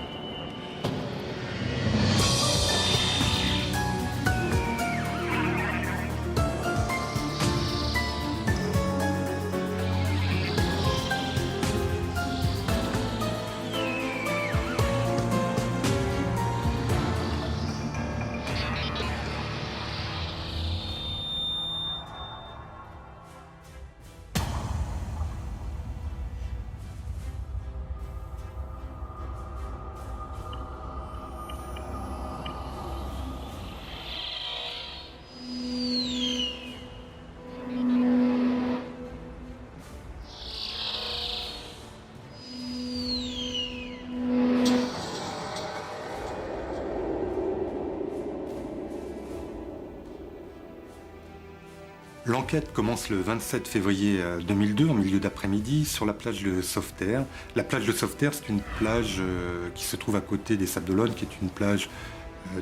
L'enquête commence le 27 février 2002, en milieu d'après-midi, sur la plage de Sauveterre. La plage de Sauveterre, c'est une plage qui se trouve à côté des Sables d'Olonne, qui est une plage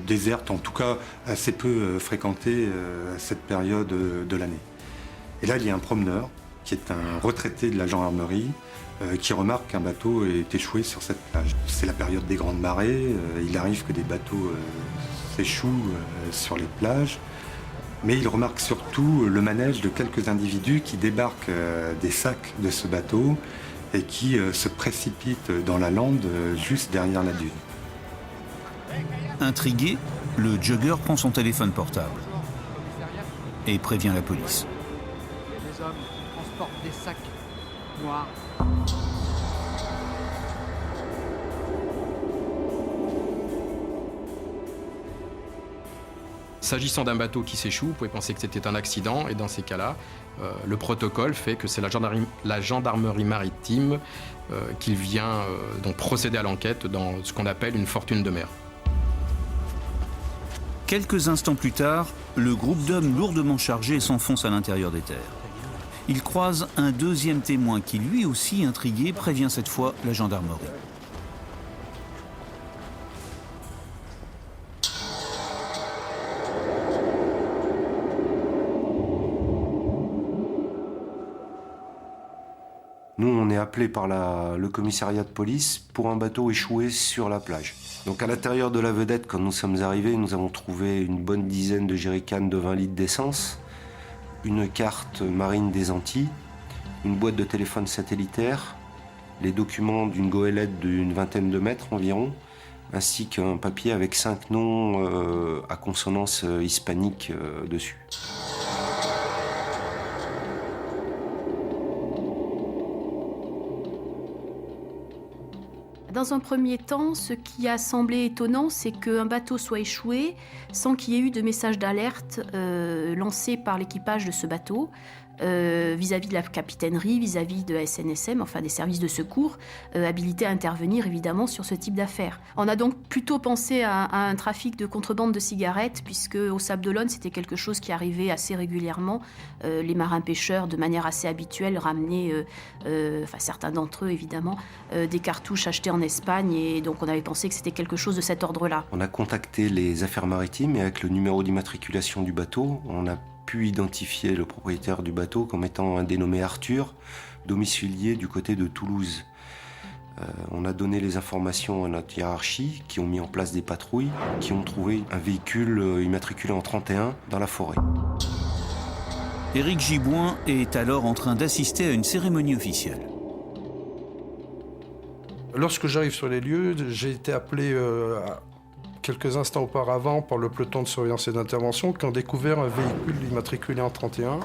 déserte, en tout cas assez peu fréquentée à cette période de l'année. Et là, il y a un promeneur, qui est un retraité de la gendarmerie, qui remarque qu'un bateau est échoué sur cette plage. C'est la période des grandes marées, il arrive que des bateaux s'échouent sur les plages. Mais il remarque surtout le manège de quelques individus qui débarquent des sacs de ce bateau et qui se précipitent dans la lande juste derrière la dune. Intrigué, le jogger prend son téléphone portable et prévient la police. Les hommes transportent des sacs noirs. S'agissant d'un bateau qui s'échoue, vous pouvez penser que c'était un accident, et dans ces cas-là, le protocole fait que c'est la gendarmerie maritime qui vient donc procéder à l'enquête dans ce qu'on appelle une fortune de mer. Quelques instants plus tard, le groupe d'hommes lourdement chargés s'enfonce à l'intérieur des terres. Ils croisent un deuxième témoin qui, lui aussi intrigué, prévient cette fois la gendarmerie. Nous, on est appelé par le commissariat de police pour un bateau échoué sur la plage. Donc à l'intérieur de la vedette, quand nous sommes arrivés, nous avons trouvé une bonne dizaine de jerrycans de 20 litres d'essence, une carte marine des Antilles, une boîte de téléphone satellitaire, les documents d'une goélette d'une vingtaine de mètres environ, ainsi qu'un papier avec 5 noms à consonance hispanique dessus. Dans un premier temps, ce qui a semblé étonnant, c'est qu'un bateau soit échoué sans qu'il y ait eu de message d'alerte lancé par l'équipage de ce bateau vis-à-vis de la capitainerie, vis-à-vis de la SNSM, enfin des services de secours, habilités à intervenir évidemment sur ce type d'affaires. On a donc plutôt pensé à un trafic de contrebande de cigarettes, puisque au Sable d'Olonne, c'était quelque chose qui arrivait assez régulièrement. Les marins-pêcheurs, de manière assez habituelle, ramenaient, certains d'entre eux évidemment, des cartouches achetées en Espagne, et donc on avait pensé que c'était quelque chose de cet ordre-là. On a contacté les affaires maritimes et avec le numéro d'immatriculation du bateau, on a pu identifier le propriétaire du bateau comme étant un dénommé Arthur, domicilié du côté de Toulouse. On a donné les informations à notre hiérarchie, qui ont mis en place des patrouilles, qui ont trouvé un véhicule immatriculé en 31 dans la forêt. Éric Gibouin est alors en train d'assister à une cérémonie officielle. Lorsque j'arrive sur les lieux, j'ai été appelé quelques instants auparavant par le peloton de surveillance et d'intervention qui ont découvert un véhicule immatriculé en 31.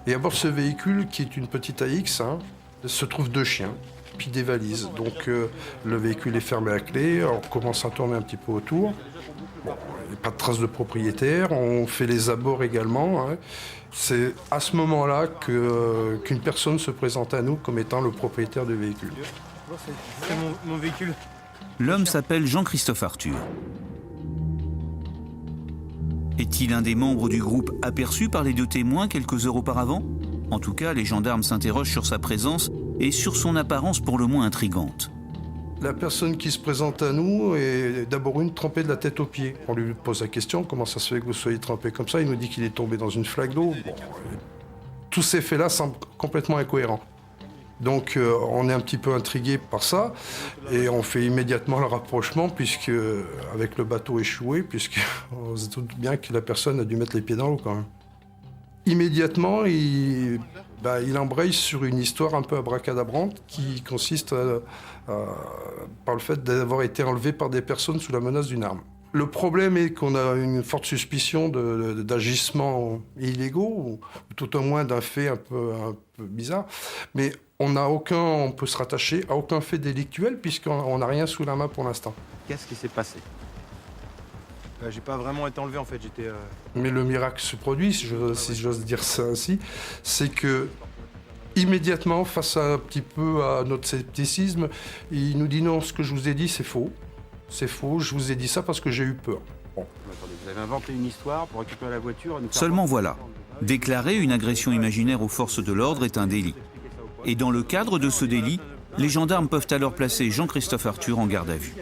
Et à bord de ce véhicule, qui est une petite AX, se trouvent 2 chiens, puis des valises. Donc le véhicule est fermé à clé, on commence à tourner un petit peu autour. Bon, il n'y a pas de traces de propriétaire, on fait les abords également. C'est à ce moment-là qu'une personne se présente à nous comme étant le propriétaire du véhicule. C'est mon véhicule. L'homme s'appelle Jean-Christophe Arthur. Est-il un des membres du groupe aperçu par les 2 témoins quelques heures auparavant? En tout cas, les gendarmes s'interrogent sur sa présence et sur son apparence pour le moins intrigante. La personne qui se présente à nous est d'abord trempée de la tête aux pieds. On lui pose la question, comment ça se fait que vous soyez trempé comme ça? Il nous dit qu'il est tombé dans une flaque d'eau. Bon, tous ces faits-là semblent complètement incohérents. Donc on est un petit peu intrigué par ça et on fait immédiatement le rapprochement puisque, avec le bateau échoué, puisqu'on se doute bien que la personne a dû mettre les pieds dans l'eau quand même. Immédiatement, il embraye sur une histoire un peu abracadabrante qui consiste par le fait d'avoir été enlevé par des personnes sous la menace d'une arme. Le problème est qu'on a une forte suspicion d'agissements illégaux, ou tout au moins d'un fait un peu bizarre, mais on peut se rattacher à aucun fait délictuel puisqu'on n'a rien sous la main pour l'instant. Qu'est-ce qui s'est passé? J'ai pas vraiment été enlevé en fait, j'étais... Mais le miracle se produit, si j'ose dire ça ainsi, c'est que immédiatement, face à un petit peu à notre scepticisme, il nous dit non, ce que je vous ai dit c'est faux. C'est faux, je vous ai dit ça parce que j'ai eu peur. Bon. Attendez, vous avez inventé une histoire pour récupérer la voiture et nous faire... Seulement voilà, déclarer une agression imaginaire aux forces de l'ordre est un délit. Et dans le cadre de ce délit, les gendarmes peuvent alors placer Jean-Christophe Arthur en garde à vue.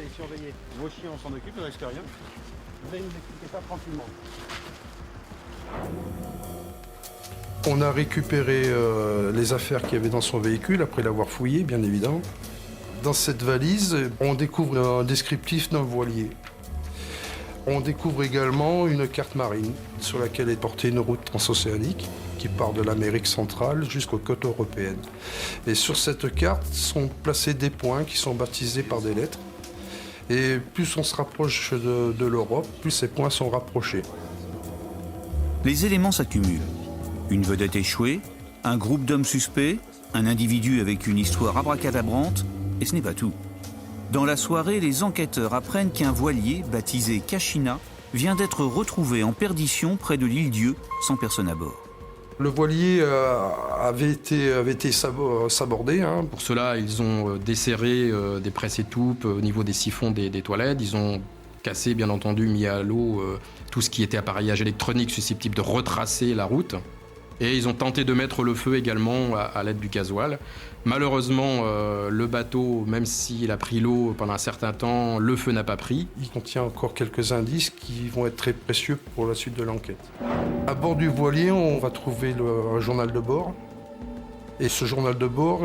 Vos chiens, on s'en occupe, le reste rien. Vous allez nous expliquer ça tranquillement. On a récupéré les affaires qu'il y avait dans son véhicule, après l'avoir fouillé, bien évidemment. Dans cette valise, on découvre un descriptif d'un voilier. On découvre également une carte marine sur laquelle est portée une route transocéanique qui part de l'Amérique centrale jusqu'aux côtes européennes. Et sur cette carte sont placés des points qui sont baptisés par des lettres. Et plus on se rapproche de l'Europe, plus ces points sont rapprochés. Les éléments s'accumulent. Une vedette échouée, un groupe d'hommes suspects, un individu avec une histoire abracadabrante, et ce n'est pas tout. Dans la soirée, les enquêteurs apprennent qu'un voilier, baptisé Kachina, vient d'être retrouvé en perdition près de l'île Dieu, sans personne à bord. Le voilier avait été sabordé. Pour cela, ils ont desserré des presse-étoupes au niveau des siphons des toilettes. Ils ont cassé, bien entendu, mis à l'eau tout ce qui était appareillage électronique susceptible de retracer la route. Et ils ont tenté de mettre le feu également à l'aide du gasoil. Malheureusement, le bateau, même s'il a pris l'eau pendant un certain temps, le feu n'a pas pris. Il contient encore quelques indices qui vont être très précieux pour la suite de l'enquête. À bord du voilier, on va trouver un journal de bord. Et ce journal de bord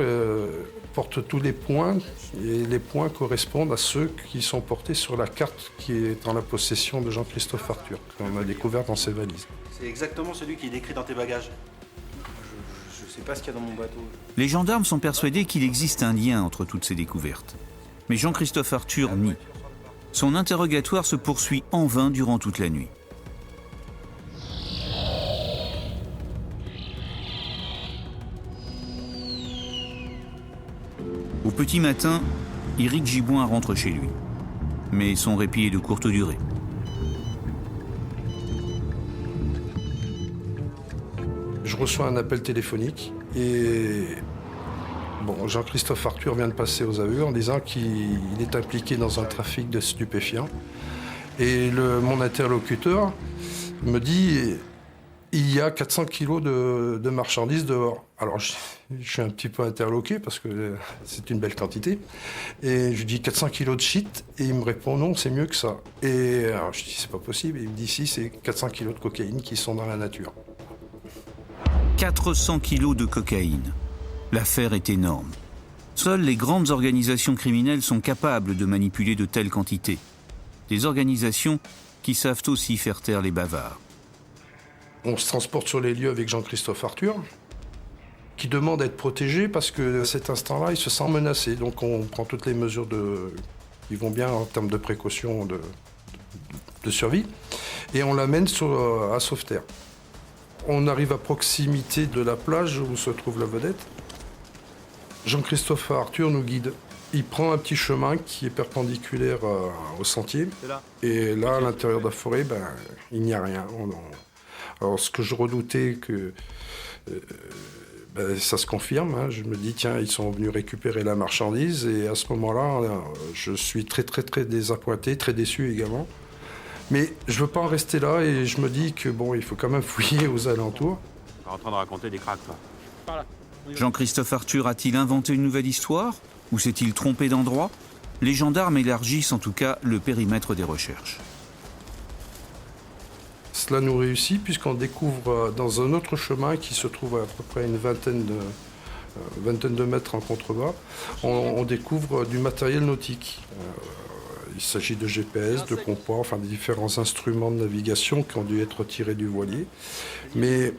porte tous les points. Et les points correspondent à ceux qui sont portés sur la carte qui est en la possession de Jean-Christophe Arthur, qu'on a découvert dans ses valises. C'est exactement celui qui est décrit dans tes bagages. Je sais pas ce qu'il y a dans mon bateau. Les gendarmes sont persuadés qu'il existe un lien entre toutes ces découvertes. Mais Jean-Christophe Arthur nie. Son interrogatoire se poursuit en vain durant toute la nuit. Au petit matin, Éric Giboin rentre chez lui. Mais son répit est de courte durée. Je reçois un appel téléphonique et Jean-Christophe Arthur vient de passer aux aveux en disant qu'il est impliqué dans un trafic de stupéfiants. Et mon interlocuteur me dit il y a 400 kilos de marchandises dehors. Alors je suis un petit peu interloqué parce que c'est une belle quantité. Et je lui dis 400 kilos de shit et il me répond non, c'est mieux que ça. Et alors je dis c'est pas possible. Et il me dit si, c'est 400 kilos de cocaïne qui sont dans la nature. 400 kilos de cocaïne. L'affaire est énorme. Seules les grandes organisations criminelles sont capables de manipuler de telles quantités. Des organisations qui savent aussi faire taire les bavards. On se transporte sur les lieux avec Jean-Christophe Arthur, qui demande à être protégé parce qu'à cet instant-là, il se sent menacé. Donc on prend toutes les mesures qui vont bien en termes de précaution de survie. Et on l'amène à Sauveterre. On arrive à proximité de la plage où se trouve la vedette. Jean-Christophe Arthur nous guide. Il prend un petit chemin qui est perpendiculaire au sentier. Et là, à l'intérieur de la forêt, il n'y a rien. Alors, ce que je redoutais, ça se confirme. Je me dis, tiens, ils sont venus récupérer la marchandise. Et à ce moment-là, je suis très, très, très désappointé, très déçu également. Mais je veux pas en rester là et je me dis que il faut quand même fouiller aux alentours. On est en train de raconter des cracks, là. Jean-Christophe Arthur a-t-il inventé une nouvelle histoire? Ou s'est-il trompé d'endroit? Les gendarmes élargissent en tout cas le périmètre des recherches. Cela nous réussit puisqu'on découvre dans un autre chemin qui se trouve à peu près une vingtaine de mètres en contrebas, on découvre du matériel nautique. Il s'agit de GPS, de compas, des différents instruments de navigation qui ont dû être tirés du voilier. Mais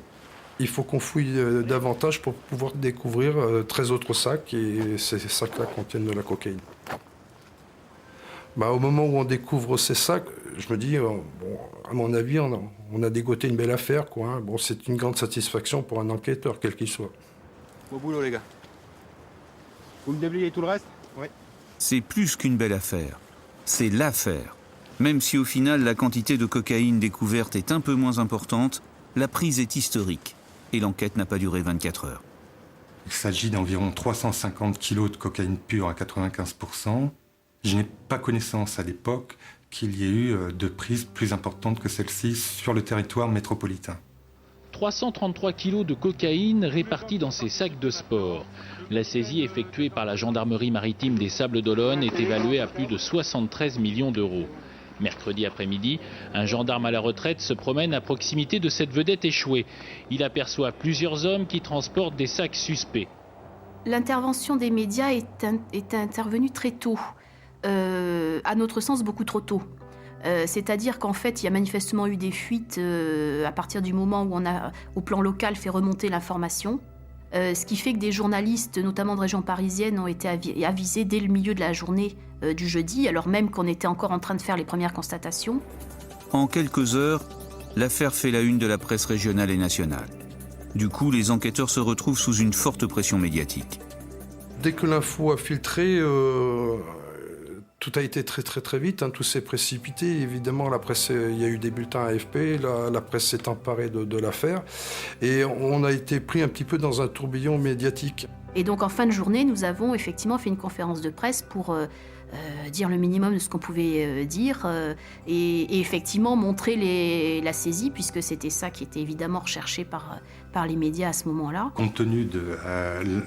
il faut qu'on fouille davantage pour pouvoir découvrir 13 autres sacs et ces sacs-là contiennent de la cocaïne. Au moment où on découvre ces sacs, je me dis, à mon avis, on a dégoté une belle affaire, quoi. C'est une grande satisfaction pour un enquêteur, quel qu'il soit. Beau boulot, les gars. Vous me déblayez tout le reste? Oui. C'est plus qu'une belle affaire. C'est l'affaire. Même si au final la quantité de cocaïne découverte est un peu moins importante, la prise est historique et l'enquête n'a pas duré 24 heures. Il s'agit d'environ 350 kilos de cocaïne pure à 95%. Je n'ai pas connaissance à l'époque qu'il y ait eu de prises plus importantes que celle-ci sur le territoire métropolitain. 333 kilos de cocaïne répartis dans ces sacs de sport. La saisie effectuée par la gendarmerie maritime des Sables-d'Olonne est évaluée à plus de 73 millions d'euros. Mercredi après-midi, un gendarme à la retraite se promène à proximité de cette vedette échouée. Il aperçoit plusieurs hommes qui transportent des sacs suspects. L'intervention des médias est intervenue très tôt, à notre sens beaucoup trop tôt. C'est-à-dire qu'en fait, il y a manifestement eu des fuites à partir du moment où on a, au plan local, fait remonter l'information. Ce qui fait que des journalistes, notamment de région parisienne, ont été avisés dès le milieu de la journée du jeudi, alors même qu'on était encore en train de faire les premières constatations. En quelques heures, l'affaire fait la une de la presse régionale et nationale. Du coup, les enquêteurs se retrouvent sous une forte pression médiatique. Dès que l'info a filtré, tout a été très vite, hein, tout s'est précipité. Évidemment, la presse, il y a eu des bulletins AFP, la presse s'est emparée de l'affaire et on a été pris un petit peu dans un tourbillon médiatique. Et donc en fin de journée, nous avons effectivement fait une conférence de presse pour dire le minimum de ce qu'on pouvait dire et effectivement montrer la saisie, puisque c'était ça qui était évidemment recherché par les médias à ce moment-là. Compte tenu de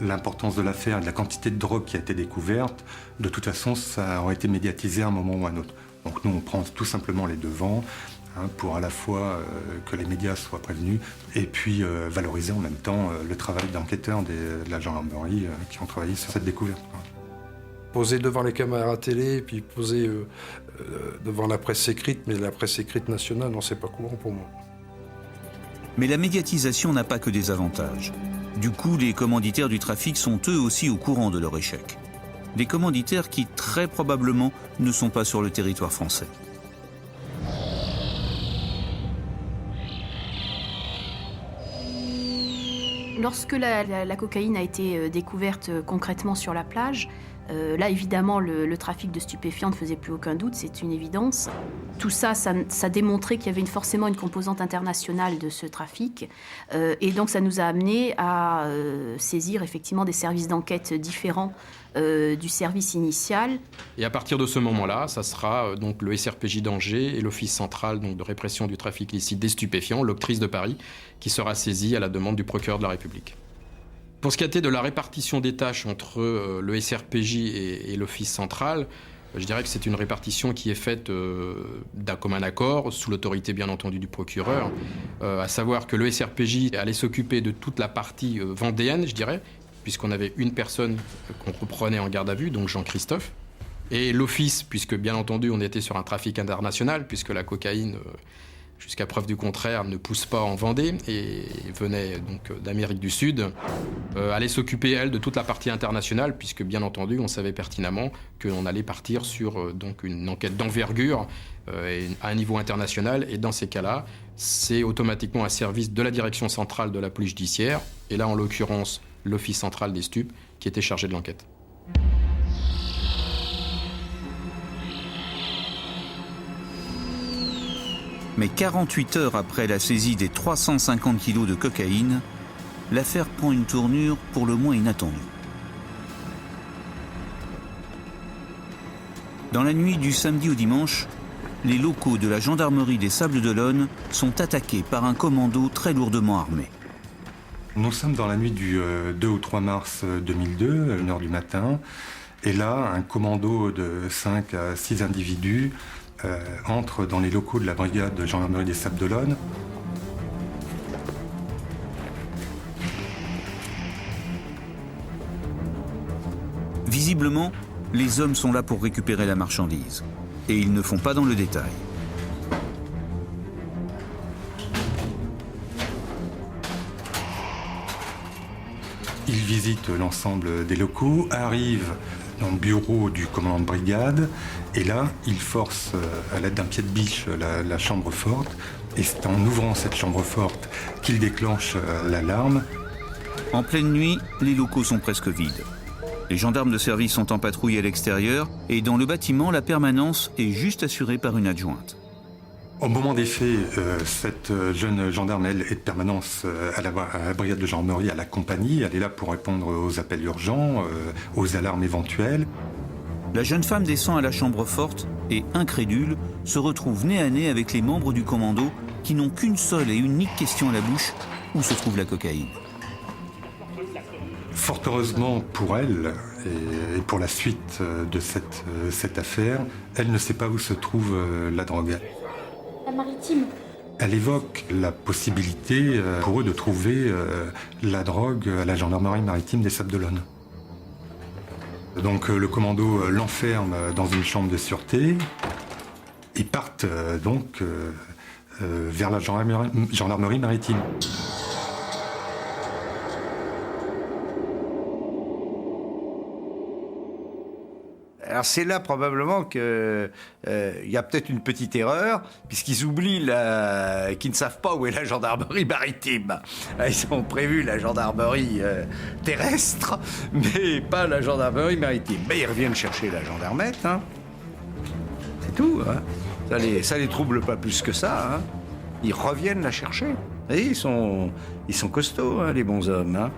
l'importance de l'affaire et de la quantité de drogue qui a été découverte, de toute façon, ça aurait été médiatisé à un moment ou à un autre. Donc nous, on prend tout simplement les devants pour à la fois que les médias soient prévenus et puis valoriser en même temps le travail d'enquêteurs de la gendarmerie qui ont travaillé sur cette découverte. Poser devant les caméras télé et puis poser devant la presse écrite, mais la presse écrite nationale, non, c'est pas courant pour moi. Mais la médiatisation n'a pas que des avantages. Du coup, les commanditaires du trafic sont eux aussi au courant de leur échec. Des commanditaires qui, très probablement, ne sont pas sur le territoire français. Lorsque la cocaïne a été découverte concrètement sur la plage, là, évidemment, le trafic de stupéfiants ne faisait plus aucun doute, c'est une évidence. Tout ça démontrait qu'il y avait forcément une composante internationale de ce trafic. Et donc, ça nous a amené à saisir effectivement des services d'enquête différents du service initial. Et à partir de ce moment-là, ça sera donc le SRPJ d'Angers et l'Office central donc, de répression du trafic illicite des stupéfiants, l'Octrice de Paris, qui sera saisi à la demande du procureur de la République. Pour ce qui a été de la répartition des tâches entre le SRPJ et l'Office central, je dirais que c'est une répartition qui est faite d'un commun accord, sous l'autorité bien entendu du procureur, à savoir que le SRPJ allait s'occuper de toute la partie vendéenne, je dirais, puisqu'on avait une personne qu'on reprenait en garde à vue, donc Jean-Christophe, et l'Office, puisque bien entendu on était sur un trafic international, puisque la cocaïne, jusqu'à preuve du contraire, ne pousse pas en Vendée et venait donc d'Amérique du Sud, allait s'occuper, elle, de toute la partie internationale, puisque bien entendu, on savait pertinemment qu'on allait partir sur donc une enquête d'envergure à un niveau international. Et dans ces cas-là, c'est automatiquement un service de la direction centrale de la police judiciaire, et là, en l'occurrence, l'Office central des stupes, qui était chargé de l'enquête. Mais 48 heures après la saisie des 350 kilos de cocaïne, l'affaire prend une tournure pour le moins inattendue. Dans la nuit du samedi au dimanche, les locaux de la gendarmerie des Sables-d'Olonne sont attaqués par un commando très lourdement armé. Nous sommes dans la nuit du 2 au 3 mars 2002, à 1h du matin, et là, un commando de 5 à 6 individus entre dans les locaux de la brigade de gendarmerie des Sables-d'Olonne. Visiblement, les hommes sont là pour récupérer la marchandise. Et ils ne font pas dans le détail. Ils visitent l'ensemble des locaux, arrivent dans le bureau du commandant de brigade, et là, ils forcent à l'aide d'un pied de biche la chambre forte, et c'est en ouvrant cette chambre forte qu'ils déclenchent l'alarme. En pleine nuit, les locaux sont presque vides. Les gendarmes de service sont en patrouille à l'extérieur, et dans le bâtiment, la permanence est juste assurée par une adjointe. Au moment des faits, cette jeune gendarme, elle, est de permanence à la brigade de gendarmerie, à la compagnie. Elle est là pour répondre aux appels urgents, aux alarmes éventuelles. La jeune femme descend à la chambre forte et, incrédule, se retrouve nez à nez avec les membres du commando qui n'ont qu'une seule et unique question à la bouche, où se trouve la cocaïne. Fort heureusement pour elle et pour la suite de cette affaire, elle ne sait pas où se trouve la drogue. La maritime. Elle évoque la possibilité pour eux de trouver la drogue à la gendarmerie maritime des Sables-d'Olonne. Donc le commando l'enferme dans une chambre de sûreté. Ils partent donc vers la gendarmerie maritime. Alors c'est là probablement qu'il y a peut-être une petite erreur, puisqu'ils oublient qu'ils ne savent pas où est la gendarmerie maritime. Ils ont prévu la gendarmerie terrestre, mais pas la gendarmerie maritime. Mais ils reviennent chercher la gendarmette, hein. C'est tout, hein. Ça les trouble pas plus que ça, hein. Ils reviennent la chercher. Et ils sont costauds, hein, les bons hommes, hein.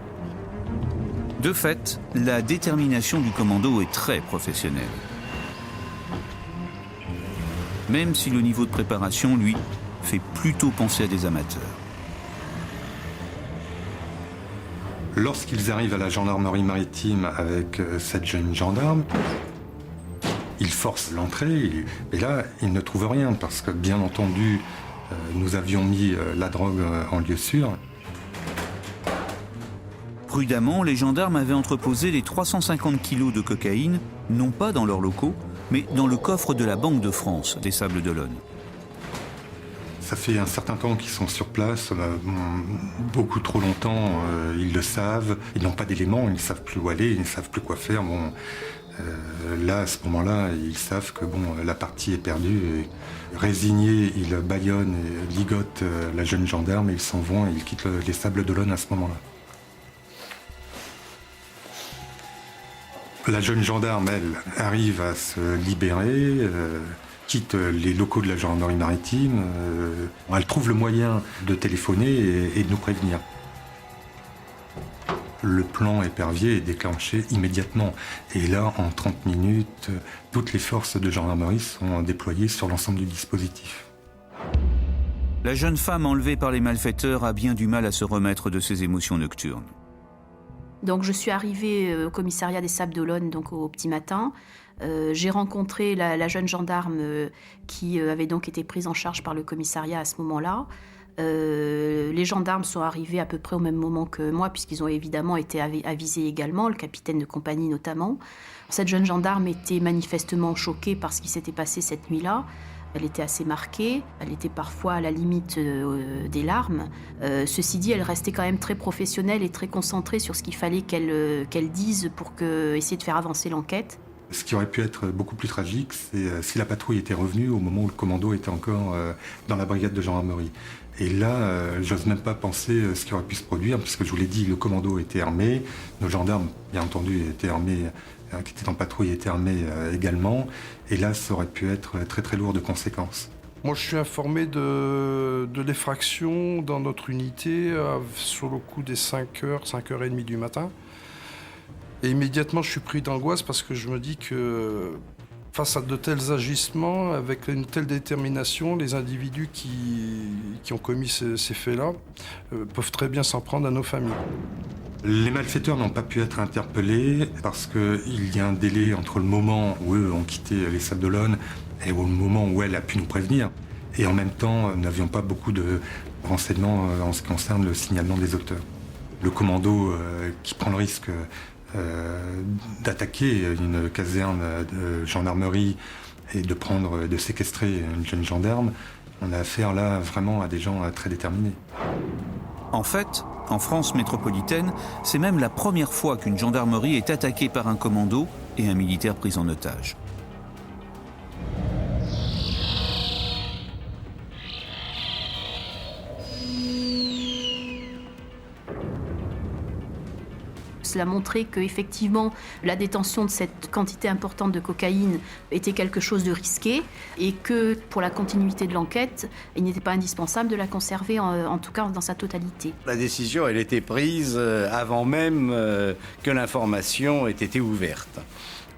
De fait, la détermination du commando est très professionnelle. Même si le niveau de préparation, lui, fait plutôt penser à des amateurs. Lorsqu'ils arrivent à la gendarmerie maritime avec cette jeune gendarme, ils forcent l'entrée et là, ils ne trouvent rien parce que, bien entendu, nous avions mis la drogue en lieu sûr. Prudemment, les gendarmes avaient entreposé les 350 kilos de cocaïne, non pas dans leurs locaux, mais dans le coffre de la Banque de France des Sables d'Olonne. Ça fait un certain temps qu'ils sont sur place, beaucoup trop longtemps, ils le savent, ils n'ont pas d'éléments, ils ne savent plus où aller, ils ne savent plus quoi faire. Là, à ce moment-là, ils savent que la partie est perdue. Et résignés, ils bâillonnent et ligotent la jeune gendarme et ils s'en vont et ils quittent les Sables d'Olonne à ce moment-là. La jeune gendarme, elle, arrive à se libérer, quitte les locaux de la gendarmerie maritime. Elle trouve le moyen de téléphoner et de nous prévenir. Le plan épervier est déclenché immédiatement. Et là, en 30 minutes, toutes les forces de gendarmerie sont déployées sur l'ensemble du dispositif. La jeune femme enlevée par les malfaiteurs a bien du mal à se remettre de ses émotions nocturnes. Donc je suis arrivée au commissariat des Sables d'Olonne donc au petit matin. J'ai rencontré la jeune gendarme qui avait donc été prise en charge par le commissariat à ce moment-là. Les gendarmes sont arrivés à peu près au même moment que moi puisqu'ils ont évidemment été avisés également, le capitaine de compagnie notamment. Cette jeune gendarme était manifestement choquée par ce qui s'était passé cette nuit-là. Elle était assez marquée, elle était parfois à la limite des larmes. Ceci dit, elle restait quand même très professionnelle et très concentrée sur ce qu'il fallait qu'elle dise pour essayer de faire avancer l'enquête. Ce qui aurait pu être beaucoup plus tragique, c'est si la patrouille était revenue au moment où le commando était encore dans la brigade de gendarmerie. Et là, j'ose même pas penser ce qui aurait pu se produire, puisque je vous l'ai dit, le commando était armé, nos gendarmes, bien entendu, étaient armés, qui étaient en patrouille étaient armés également. Et là, ça aurait pu être très très lourd de conséquences. Moi, je suis informé de l'effraction dans notre unité sur le coup des 5h, 5h30 du matin. Et immédiatement, je suis pris d'angoisse parce que je me dis que face à de tels agissements, avec une telle détermination, les individus qui ont commis ces faits-là peuvent très bien s'en prendre à nos familles. Les malfaiteurs n'ont pas pu être interpellés parce qu'il y a un délai entre le moment où eux ont quitté les Sables d'Olonne et au moment où elle a pu nous prévenir. Et en même temps, nous n'avions pas beaucoup de renseignements en ce qui concerne le signalement des auteurs. Le commando qui prend le risque d'attaquer une caserne de gendarmerie et de séquestrer une jeune gendarme, on a affaire là vraiment à des gens très déterminés. En fait, en France métropolitaine, c'est même la première fois qu'une gendarmerie est attaquée par un commando et un militaire pris en otage. Cela montrait qu'effectivement, la détention de cette quantité importante de cocaïne était quelque chose de risqué et que pour la continuité de l'enquête, il n'était pas indispensable de la conserver, en tout cas dans sa totalité. La décision, elle était prise avant même que l'information ait été ouverte.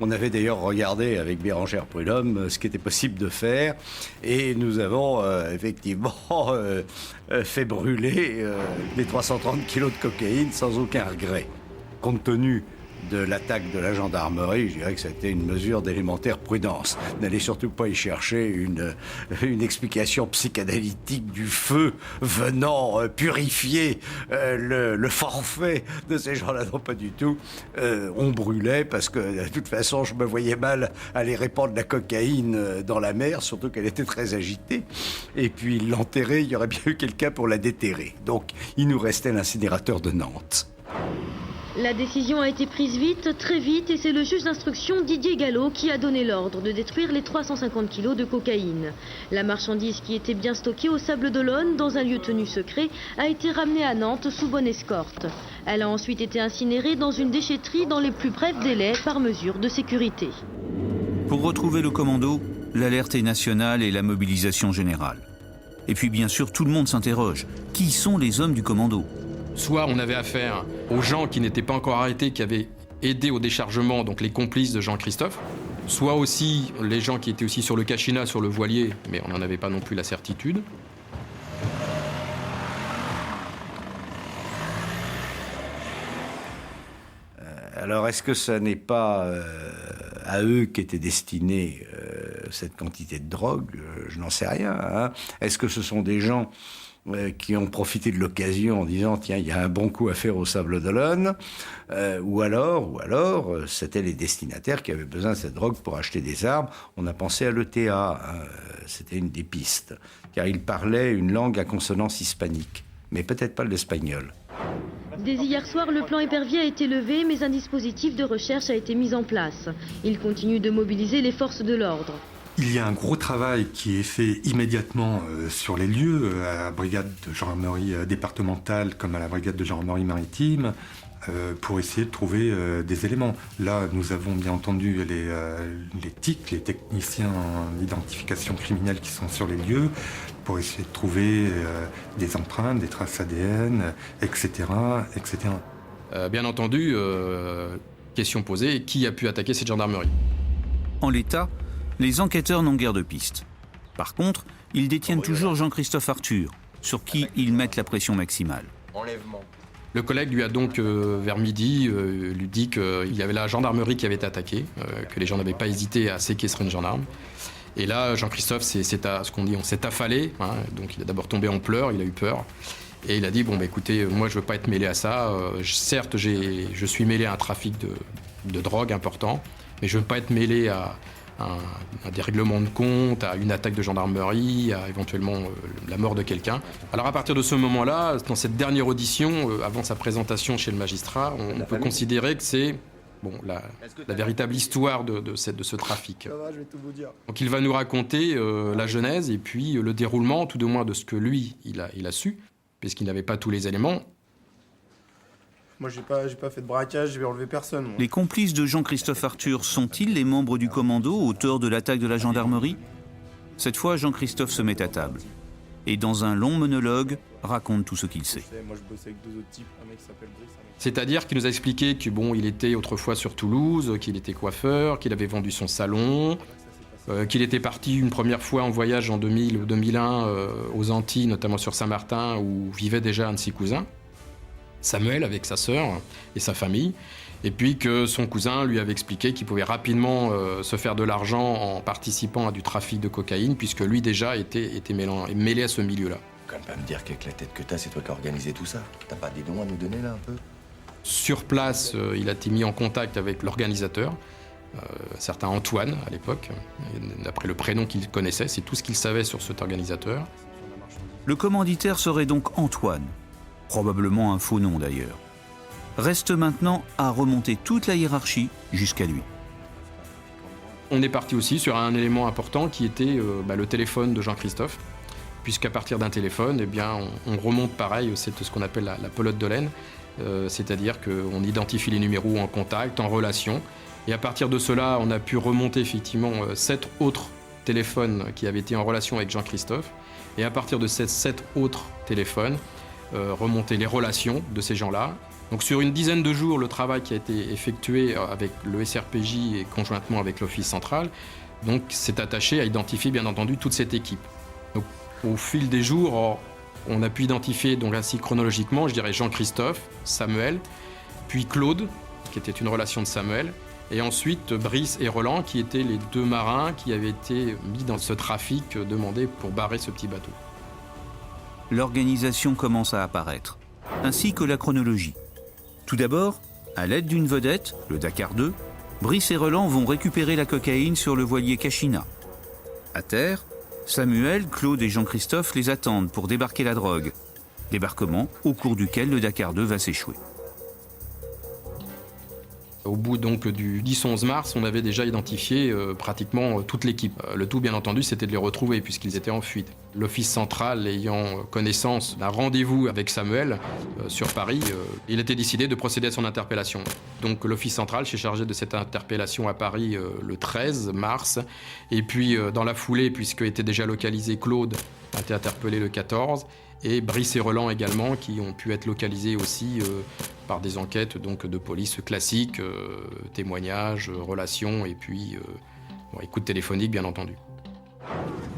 On avait d'ailleurs regardé avec Bérangère Prudhomme ce qui était possible de faire et nous avons effectivement fait brûler les 330 kilos de cocaïne sans aucun regret. Compte tenu de l'attaque de la gendarmerie, je dirais que c'était une mesure d'élémentaire prudence. N'allez surtout pas y chercher une explication psychanalytique du feu venant purifier le forfait de ces gens-là. Non, pas du tout. On brûlait parce que de toute façon, je me voyais mal aller répandre la cocaïne dans la mer, surtout qu'elle était très agitée. Et puis l'enterrer, il y aurait bien eu quelqu'un pour la déterrer. Donc il nous restait l'incinérateur de Nantes. La décision a été prise vite, très vite, et c'est le juge d'instruction Didier Gallo qui a donné l'ordre de détruire les 350 kilos de cocaïne. La marchandise qui était bien stockée au Sable d'Olonne, dans un lieu tenu secret, a été ramenée à Nantes sous bonne escorte. Elle a ensuite été incinérée dans une déchetterie dans les plus brefs délais par mesure de sécurité. Pour retrouver le commando, l'alerte est nationale et la mobilisation générale. Et puis bien sûr, tout le monde s'interroge. Qui sont les hommes du commando ? Soit on avait affaire aux gens qui n'étaient pas encore arrêtés, qui avaient aidé au déchargement, donc les complices de Jean-Christophe, soit aussi les gens qui étaient aussi sur le Cachina, sur le voilier, mais on n'en avait pas non plus la certitude. Alors, est-ce que ce n'est pas à eux qu'était destinée cette quantité de drogue ? Je n'en sais rien. Hein. Est-ce que ce sont des gens qui ont profité de l'occasion en disant « Tiens, il y a un bon coup à faire au Sable d'Olonne » ou alors, c'était les destinataires qui avaient besoin de cette drogue pour acheter des armes. On a pensé à l'ETA, hein. C'était une des pistes, car ils parlaient une langue à consonance hispanique, mais peut-être pas l'espagnol. Dès hier soir, le plan épervier a été levé, mais un dispositif de recherche a été mis en place. Il continue de mobiliser les forces de l'ordre. Il y a un gros travail qui est fait immédiatement sur les lieux, à la brigade de gendarmerie départementale comme à la brigade de gendarmerie maritime, pour essayer de trouver des éléments. Là, nous avons bien entendu les TIC, les techniciens d'identification criminelle qui sont sur les lieux, pour essayer de trouver des empreintes, des traces ADN, etc. etc. Bien entendu, question posée, qui a pu attaquer cette gendarmerie ? En l'état, les enquêteurs n'ont guère de pistes. Par contre, ils détiennent toujours Jean-Christophe Arthur, sur qui ils mettent la pression maximale. Le collègue lui a donc, vers midi, lui dit qu'il y avait la gendarmerie qui avait été attaquée, que les gens n'avaient pas hésité à séquestrer une gendarme. Et là, Jean-Christophe, on s'est affalé, hein, donc il a d'abord tombé en pleurs, il a eu peur. Et il a dit, bon, bah, écoutez, moi je veux pas être mêlé à ça. Certes, je suis mêlé à un trafic de drogue important, mais je veux pas être mêlé à des règlements de compte, à une attaque de gendarmerie, à éventuellement la mort de quelqu'un. Alors à partir de ce moment-là, dans cette dernière audition, avant sa présentation chez le magistrat, on peut considérer que c'est la véritable histoire de ce trafic. Donc il va nous raconter la genèse et puis le déroulement, tout de moins de ce que lui, il a su, puisqu'il n'avait pas tous les éléments. Moi, j'ai pas fait de braquage, je vais enlever personne. Moi. Les complices de Jean-Christophe Arthur sont-ils les membres du commando, auteurs de l'attaque de la gendarmerie ? Cette fois, Jean-Christophe se met à table. Et dans un long monologue, raconte tout ce qu'il sait. Moi, je bossais avec deux autres types, un mec qui s'appelle Brice. C'est-à-dire qu'il nous a expliqué qu'il était autrefois sur Toulouse, qu'il était coiffeur, qu'il avait vendu son salon, qu'il était parti une première fois en voyage en 2000 ou 2001 aux Antilles, notamment sur Saint-Martin, où vivait déjà un de ses cousins, Samuel, avec sa sœur et sa famille, et puis que son cousin lui avait expliqué qu'il pouvait rapidement se faire de l'argent en participant à du trafic de cocaïne, puisque lui déjà était mêlé à ce milieu-là. Quand même pas me dire qu'avec la tête que t'as, c'est toi qui as organisé tout ça. T'as pas des noms à nous donner là un peu ? Sur place, il a été mis en contact avec l'organisateur, certain Antoine à l'époque, d'après le prénom qu'il connaissait, c'est tout ce qu'il savait sur cet organisateur. Le commanditaire serait donc Antoine. Probablement un faux nom d'ailleurs. Reste maintenant à remonter toute la hiérarchie jusqu'à lui. On est parti aussi sur un élément important qui était le téléphone de Jean-Christophe, puisqu'à partir d'un téléphone, eh bien, on remonte pareil, c'est ce qu'on appelle la pelote de laine, c'est-à-dire qu'on identifie les numéros en contact, en relation, et à partir de cela, on a pu remonter effectivement 7 autres téléphones qui avaient été en relation avec Jean-Christophe, et à partir de ces 7 autres téléphones, remonter les relations de ces gens-là. Donc sur une dizaine de jours, le travail qui a été effectué avec le SRPJ et conjointement avec l'Office central, donc s'est attaché à identifier bien entendu toute cette équipe. Donc au fil des jours, on a pu identifier donc ainsi chronologiquement, je dirais Jean-Christophe, Samuel, puis Claude, qui était une relation de Samuel, et ensuite Brice et Roland, qui étaient les deux marins qui avaient été mis dans ce trafic demandé pour barrer ce petit bateau. L'organisation commence à apparaître, ainsi que la chronologie. Tout d'abord, à l'aide d'une vedette, le Dakar 2, Brice et Roland vont récupérer la cocaïne sur le voilier Kachina. À terre, Samuel, Claude et Jean-Christophe les attendent pour débarquer la drogue. Débarquement au cours duquel le Dakar 2 va s'échouer. Au bout donc du 10-11 mars, on avait déjà identifié pratiquement toute l'équipe. Le tout, bien entendu, c'était de les retrouver puisqu'ils étaient en fuite. L'Office central ayant connaissance d'un rendez-vous avec Samuel sur Paris, il était décidé de procéder à son interpellation. Donc l'Office central s'est chargé de cette interpellation à Paris le 13 mars. Et puis dans la foulée, puisque était déjà localisé, Claude a été interpellé le 14. Et Brice et Roland également, qui ont pu être localisés aussi par des enquêtes donc, de police classiques, témoignages, relations et puis écoute téléphonique bien entendu.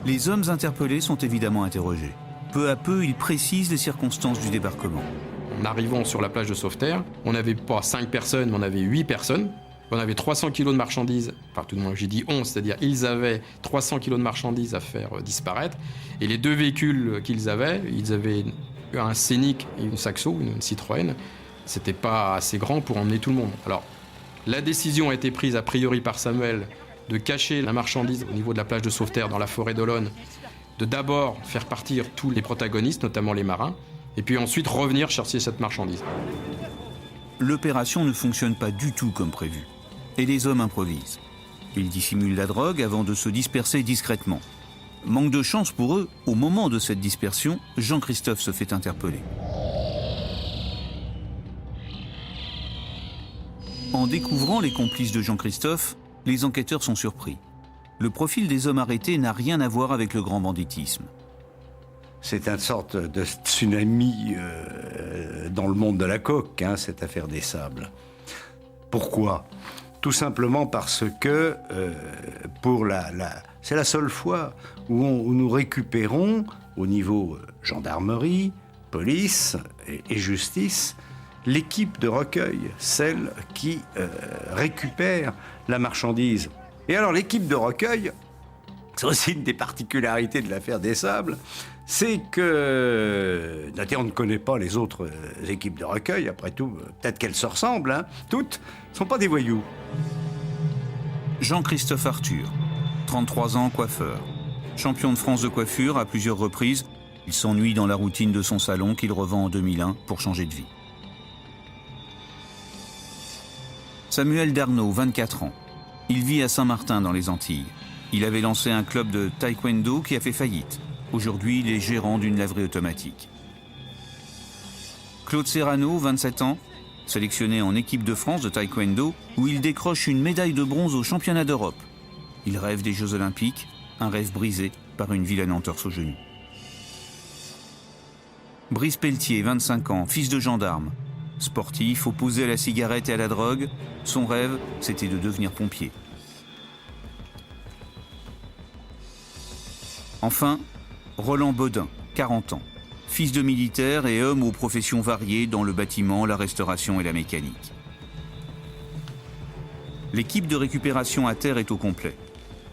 Les hommes interpellés sont évidemment interrogés. Peu à peu, ils précisent les circonstances du débarquement. En arrivant sur la plage de Sauveterre, on n'avait pas 5 personnes, mais on avait 8 personnes. On avait 300 kilos de marchandises, enfin tout le monde j'ai dit 11, c'est-à-dire ils avaient 300 kilos de marchandises à faire disparaître. Et les deux véhicules qu'ils avaient, ils avaient un Scénic et une Saxo, une Citroën. C'était pas assez grand pour emmener tout le monde. Alors, la décision a été prise a priori par Samuel de cacher la marchandise au niveau de la plage de Sauveterre dans la forêt d'Olonne, de d'abord faire partir tous les protagonistes, notamment les marins, et puis ensuite revenir chercher cette marchandise. L'opération ne fonctionne pas du tout comme prévu. Et les hommes improvisent. Ils dissimulent la drogue avant de se disperser discrètement. Manque de chance pour eux, au moment de cette dispersion, Jean-Christophe se fait interpeller. En découvrant les complices de Jean-Christophe, les enquêteurs sont surpris. Le profil des hommes arrêtés n'a rien à voir avec le grand banditisme. C'est une sorte de tsunami dans le monde de la coke, cette affaire des sables. Pourquoi ? Tout simplement parce que c'est la seule fois où nous récupérons au niveau gendarmerie, police et justice l'équipe de recueil, celle qui récupère la marchandise. Et alors l'équipe de recueil, c'est aussi une des particularités de l'affaire des sables, c'est que, on ne connaît pas les autres équipes de recueil, après tout, peut-être qu'elles se ressemblent, toutes ne sont pas des voyous. Jean-Christophe Arthur, 33 ans, coiffeur. Champion de France de coiffure à plusieurs reprises, il s'ennuie dans la routine de son salon qu'il revend en 2001 pour changer de vie. Samuel Darnaud, 24 ans. Il vit à Saint-Martin dans les Antilles. Il avait lancé un club de taekwondo qui a fait faillite. Aujourd'hui, il est gérant d'une laverie automatique. Claude Serrano, 27 ans, sélectionné en équipe de France de taekwondo, où il décroche une médaille de bronze aux championnats d'Europe. Il rêve des Jeux Olympiques, un rêve brisé par une vilaine entorse au genou. Brice Pelletier, 25 ans, fils de gendarme. Sportif, opposé à la cigarette et à la drogue, son rêve, c'était de devenir pompier. Enfin, Roland Baudin, 40 ans, fils de militaire et homme aux professions variées dans le bâtiment, la restauration et la mécanique. L'équipe de récupération à terre est au complet.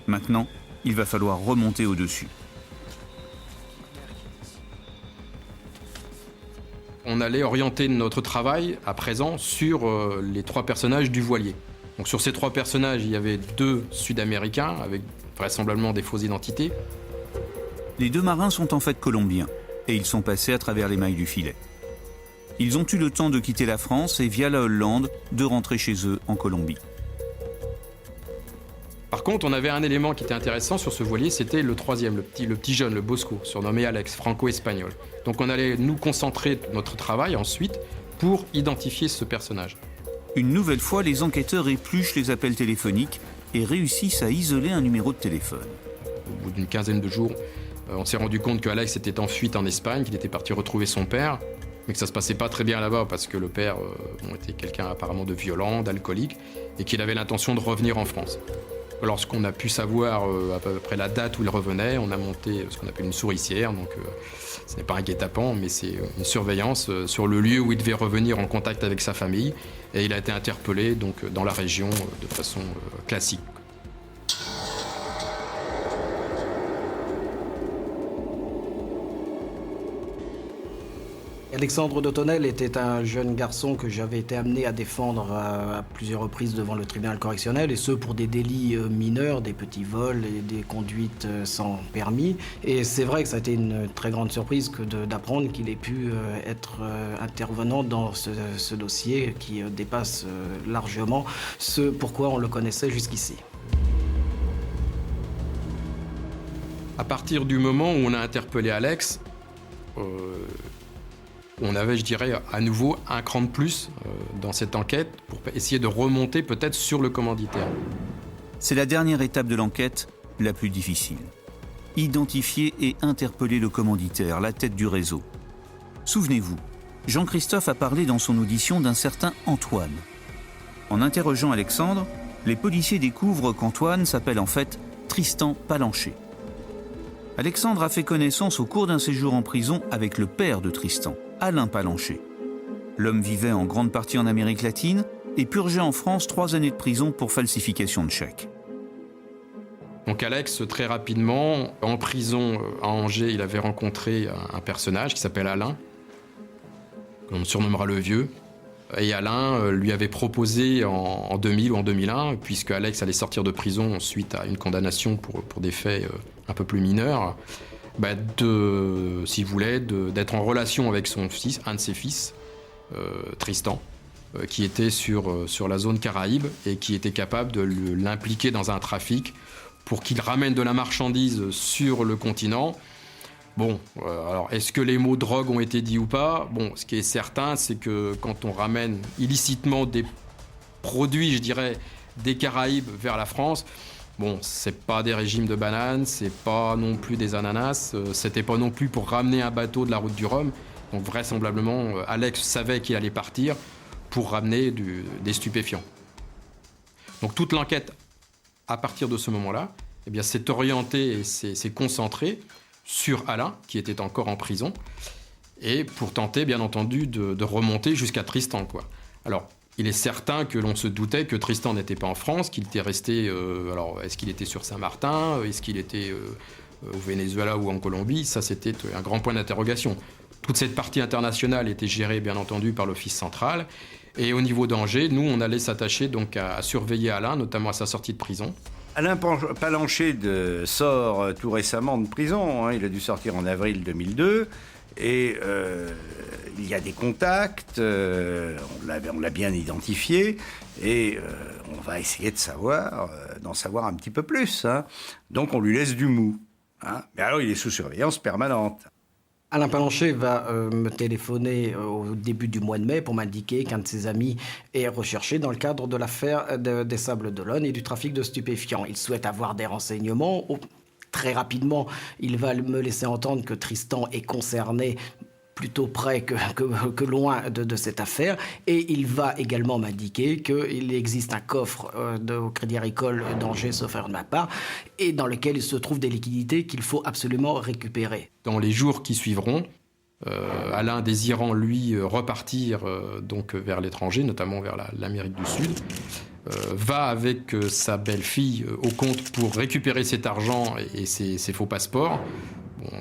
Maintenant, il va falloir remonter au-dessus. On allait orienter notre travail à présent sur les 3 personnages du voilier. Donc sur ces 3 personnages, il y avait 2 Sud-Américains avec vraisemblablement des fausses identités. Les 2 marins sont en fait colombiens et ils sont passés à travers les mailles du filet. Ils ont eu le temps de quitter la France et via la Hollande de rentrer chez eux en Colombie. Par contre, on avait un élément qui était intéressant sur ce voilier, c'était le 3e, le petit jeune, le Bosco, surnommé Alex, franco-espagnol. Donc on allait nous concentrer notre travail ensuite pour identifier ce personnage. Une nouvelle fois, les enquêteurs épluchent les appels téléphoniques et réussissent à isoler un numéro de téléphone. Au bout d'une quinzaine de jours, on s'est rendu compte que Alex était en fuite en Espagne, qu'il était parti retrouver son père, mais que ça se passait pas très bien là-bas parce que le père était quelqu'un apparemment de violent, d'alcoolique, et qu'il avait l'intention de revenir en France. Lorsqu'on a pu savoir à peu près la date où il revenait, on a monté ce qu'on appelle une souricière. Donc, ce n'est pas un guet-apens, mais c'est une surveillance sur le lieu où il devait revenir en contact avec sa famille. Et il a été interpellé donc, dans la région de façon classique. Alexandre de Tonnelle était un jeune garçon que j'avais été amené à défendre à plusieurs reprises devant le tribunal correctionnel, et ce pour des délits mineurs, des petits vols et des conduites sans permis. Et c'est vrai que ça a été une très grande surprise d'apprendre qu'il ait pu être intervenant dans ce dossier qui dépasse largement ce pourquoi on le connaissait jusqu'ici. À partir du moment où on a interpellé Alex, on avait, je dirais, à nouveau un cran de plus dans cette enquête pour essayer de remonter peut-être sur le commanditaire. C'est la dernière étape de l'enquête, la plus difficile. Identifier et interpeller le commanditaire, la tête du réseau. Souvenez-vous, Jean-Christophe a parlé dans son audition d'un certain Antoine. En interrogeant Alexandre, les policiers découvrent qu'Antoine s'appelle en fait Tristan Palancher. Alexandre a fait connaissance au cours d'un séjour en prison avec le père de Tristan, Alain Palancher. L'homme vivait en grande partie en Amérique latine et purgeait en France 3 années de prison pour falsification de chèques. Donc Alex, très rapidement, en prison à Angers, il avait rencontré un personnage qui s'appelle Alain, qu'on surnommera le Vieux. Et Alain lui avait proposé en 2000 ou en 2001, puisque Alex allait sortir de prison suite à une condamnation pour des faits un peu plus mineurs, s'il voulait, d'être en relation avec son fils, un de ses fils, Tristan, qui était sur la zone Caraïbe et qui était capable de l'impliquer dans un trafic pour qu'il ramène de la marchandise sur le continent. Bon, alors est-ce que les mots drogue ont été dits ou pas? Bon, ce qui est certain, c'est que quand on ramène illicitement des produits, je dirais, des Caraïbes vers la France, bon, c'est pas des régimes de bananes, c'est pas non plus des ananas, c'était pas non plus pour ramener un bateau de la route du Rhum. Donc vraisemblablement, Alex savait qu'il allait partir pour ramener des stupéfiants. Donc toute l'enquête, à partir de ce moment-là, eh bien, s'est orientée et s'est concentrée sur Alain, qui était encore en prison, et pour tenter, bien entendu, de remonter jusqu'à Tristan, quoi. Alors, il est certain que l'on se doutait que Tristan n'était pas en France, qu'il était resté... alors, est-ce qu'il était sur Saint-Martin? Est-ce qu'il était au Venezuela ou en Colombie? Ça, c'était un grand point d'interrogation. Toute cette partie internationale était gérée, bien entendu, par l'Office central. Et au niveau d'Angers, nous, on allait s'attacher donc à surveiller Alain, notamment à sa sortie de prison. Alain Palancher sort tout récemment de prison, hein. Il a dû sortir en avril 2002, et il y a des contacts, on l'a bien identifié, et on va essayer d'en savoir un petit peu plus, hein. Donc on lui laisse du mou, hein. Mais alors il est sous surveillance permanente. Alain Palancher va me téléphoner au début du mois de mai pour m'indiquer qu'un de ses amis est recherché dans le cadre de l'affaire des Sables d'Olonne et du trafic de stupéfiants. Il souhaite avoir des renseignements. Très rapidement, il va me laisser entendre que Tristan est concerné plutôt près que loin de cette affaire. Et il va également m'indiquer qu'il existe un coffre au Crédit Agricole d'Angers, sauf erreur de ma part, et dans lequel il se trouve des liquidités qu'il faut absolument récupérer. Dans les jours qui suivront, Alain désirant, lui, repartir donc vers l'étranger, notamment vers l'Amérique du Sud, va avec sa belle-fille au compte pour récupérer cet argent et ses faux passeports. Bon,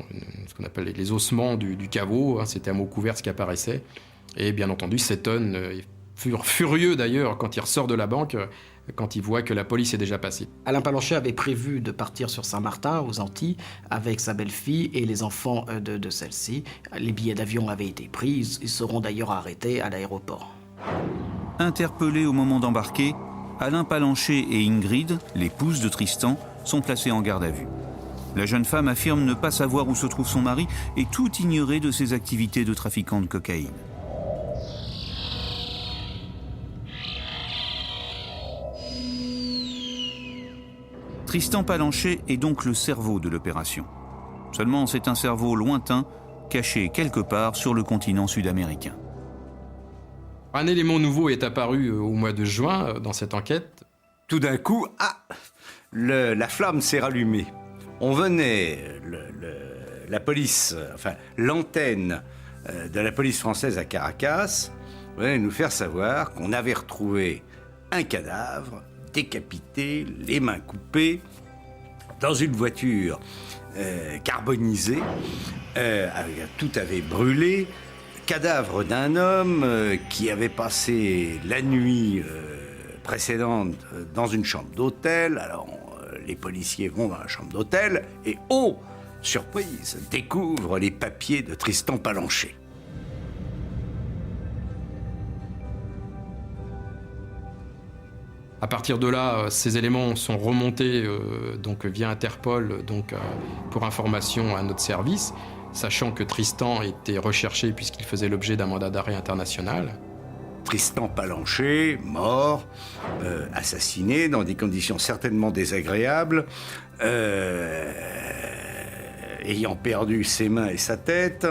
ce qu'on appelle les ossements du caveau, hein, c'était un mot couvert ce qui apparaissait. Et bien entendu, s'étonne, furieux d'ailleurs, quand il ressort de la banque, quand il voit que la police est déjà passée. Alain Palancher avait prévu de partir sur Saint-Martin, aux Antilles, avec sa belle-fille et les enfants de celle-ci. Les billets d'avion avaient été pris, ils seront d'ailleurs arrêtés à l'aéroport. Interpellés au moment d'embarquer, Alain Palancher et Ingrid, l'épouse de Tristan, sont placés en garde à vue. La jeune femme affirme ne pas savoir où se trouve son mari et tout ignorer de ses activités de trafiquant de cocaïne. Tristan Palancher est donc le cerveau de l'opération. Seulement, c'est un cerveau lointain, caché quelque part sur le continent sud-américain. Un élément nouveau est apparu au mois de juin dans cette enquête. tout d'un coup, la flamme s'est rallumée. On venait, la police, enfin l'antenne de la police française à Caracas, venait nous faire savoir qu'on avait retrouvé un cadavre décapité, les mains coupées, dans une voiture carbonisée, tout avait brûlé, cadavre d'un homme qui avait passé la nuit précédente dans une chambre d'hôtel. Alors les policiers vont dans la chambre d'hôtel et, oh, surprise, découvrent les papiers de Tristan Palancher. À partir de là, ces éléments sont remontés donc via Interpol pour information à notre service, sachant que Tristan était recherché puisqu'il faisait l'objet d'un mandat d'arrêt international. Tristan Palancher, mort, assassiné dans des conditions certainement désagréables, ayant perdu ses mains et sa tête.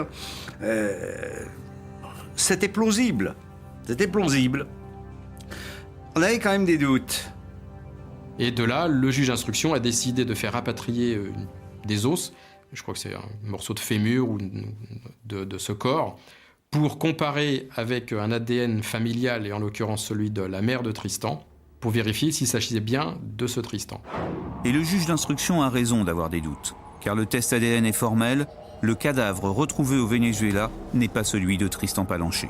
C'était plausible. C'était plausible. On avait quand même des doutes. Et de là, le juge d'instruction a décidé de faire rapatrier des os, je crois que c'est un morceau de fémur ou de ce corps, pour comparer avec un ADN familial, et en l'occurrence celui de la mère de Tristan, pour vérifier s'il s'agissait bien de ce Tristan. Et le juge d'instruction a raison d'avoir des doutes, car le test ADN est formel, le cadavre retrouvé au Venezuela n'est pas celui de Tristan Palancher.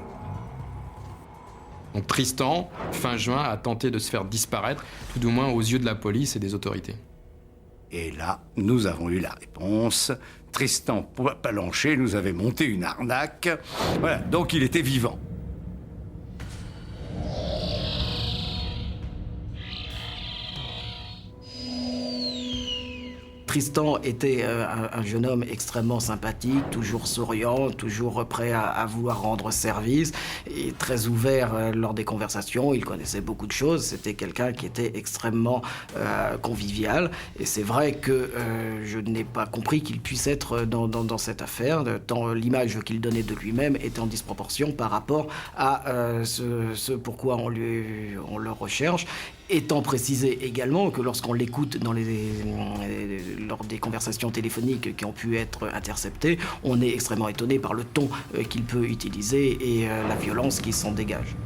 Donc Tristan, fin juin, a tenté de se faire disparaître, tout du moins aux yeux de la police et des autorités. Et là, nous avons eu la réponse. Tristan Palancher nous avait monté une arnaque. Voilà, donc il était vivant. Tristan était un jeune homme extrêmement sympathique, toujours souriant, toujours prêt à vouloir rendre service et très ouvert lors des conversations. Il connaissait beaucoup de choses. C'était quelqu'un qui était extrêmement convivial. Et c'est vrai que je n'ai pas compris qu'il puisse être dans cette affaire, tant l'image qu'il donnait de lui-même était en disproportion par rapport à ce pourquoi on le recherche. Étant précisé également que lorsqu'on l'écoute lors des conversations téléphoniques qui ont pu être interceptées, on est extrêmement étonné par le ton qu'il peut utiliser et la violence qui s'en dégage.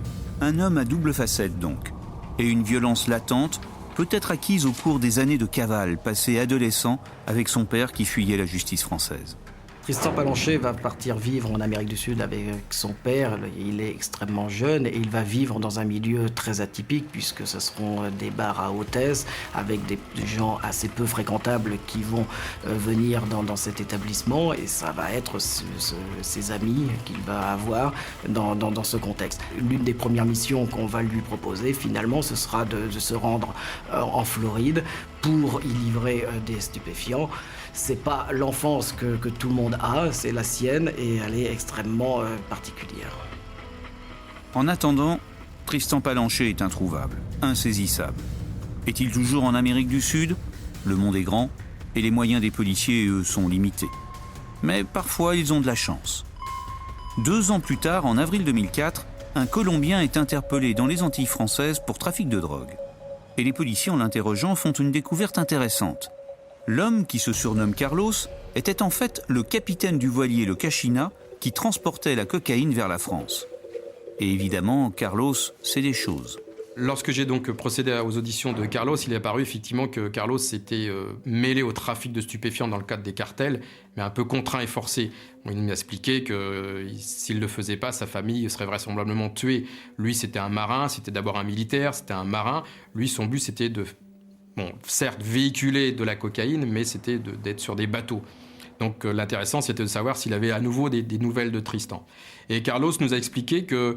Un homme à double facette donc, et une violence latente, peut-être acquise au cours des années de cavale passées adolescent avec son père qui fuyait la justice française. Tristan Palancher va partir vivre en Amérique du Sud avec son père. Il est extrêmement jeune et il va vivre dans un milieu très atypique puisque ce seront des bars à hôtesses avec des gens assez peu fréquentables qui vont venir dans cet établissement et ça va être ses amis qu'il va avoir dans ce contexte. L'une des premières missions qu'on va lui proposer finalement ce sera de se rendre en Floride pour y livrer des stupéfiants. C'est pas l'enfance que tout le monde a, c'est la sienne et elle est extrêmement particulière. En attendant, Tristan Palancher est introuvable, insaisissable. Est-il toujours en Amérique du Sud ? Le monde est grand et les moyens des policiers, eux, sont limités. Mais parfois, ils ont de la chance. 2 ans plus tard, en avril 2004, un Colombien est interpellé dans les Antilles françaises pour trafic de drogue. Et les policiers, en l'interrogeant, font une découverte intéressante. L'homme, qui se surnomme Carlos, était en fait le capitaine du voilier le Cachina qui transportait la cocaïne vers la France. Et évidemment, Carlos sait des choses. Lorsque j'ai donc procédé aux auditions de Carlos, il est apparu effectivement que Carlos s'était mêlé au trafic de stupéfiants dans le cadre des cartels, mais un peu contraint et forcé. Il m'a expliqué que s'il ne le faisait pas, sa famille serait vraisemblablement tuée. Lui, c'était un marin, c'était d'abord un militaire, c'était un marin. Lui, son but, c'était de... Bon, certes, véhiculer de la cocaïne, mais c'était d'être sur des bateaux. Donc l'intéressant, c'était de savoir s'il avait à nouveau des nouvelles de Tristan. Et Carlos nous a expliqué que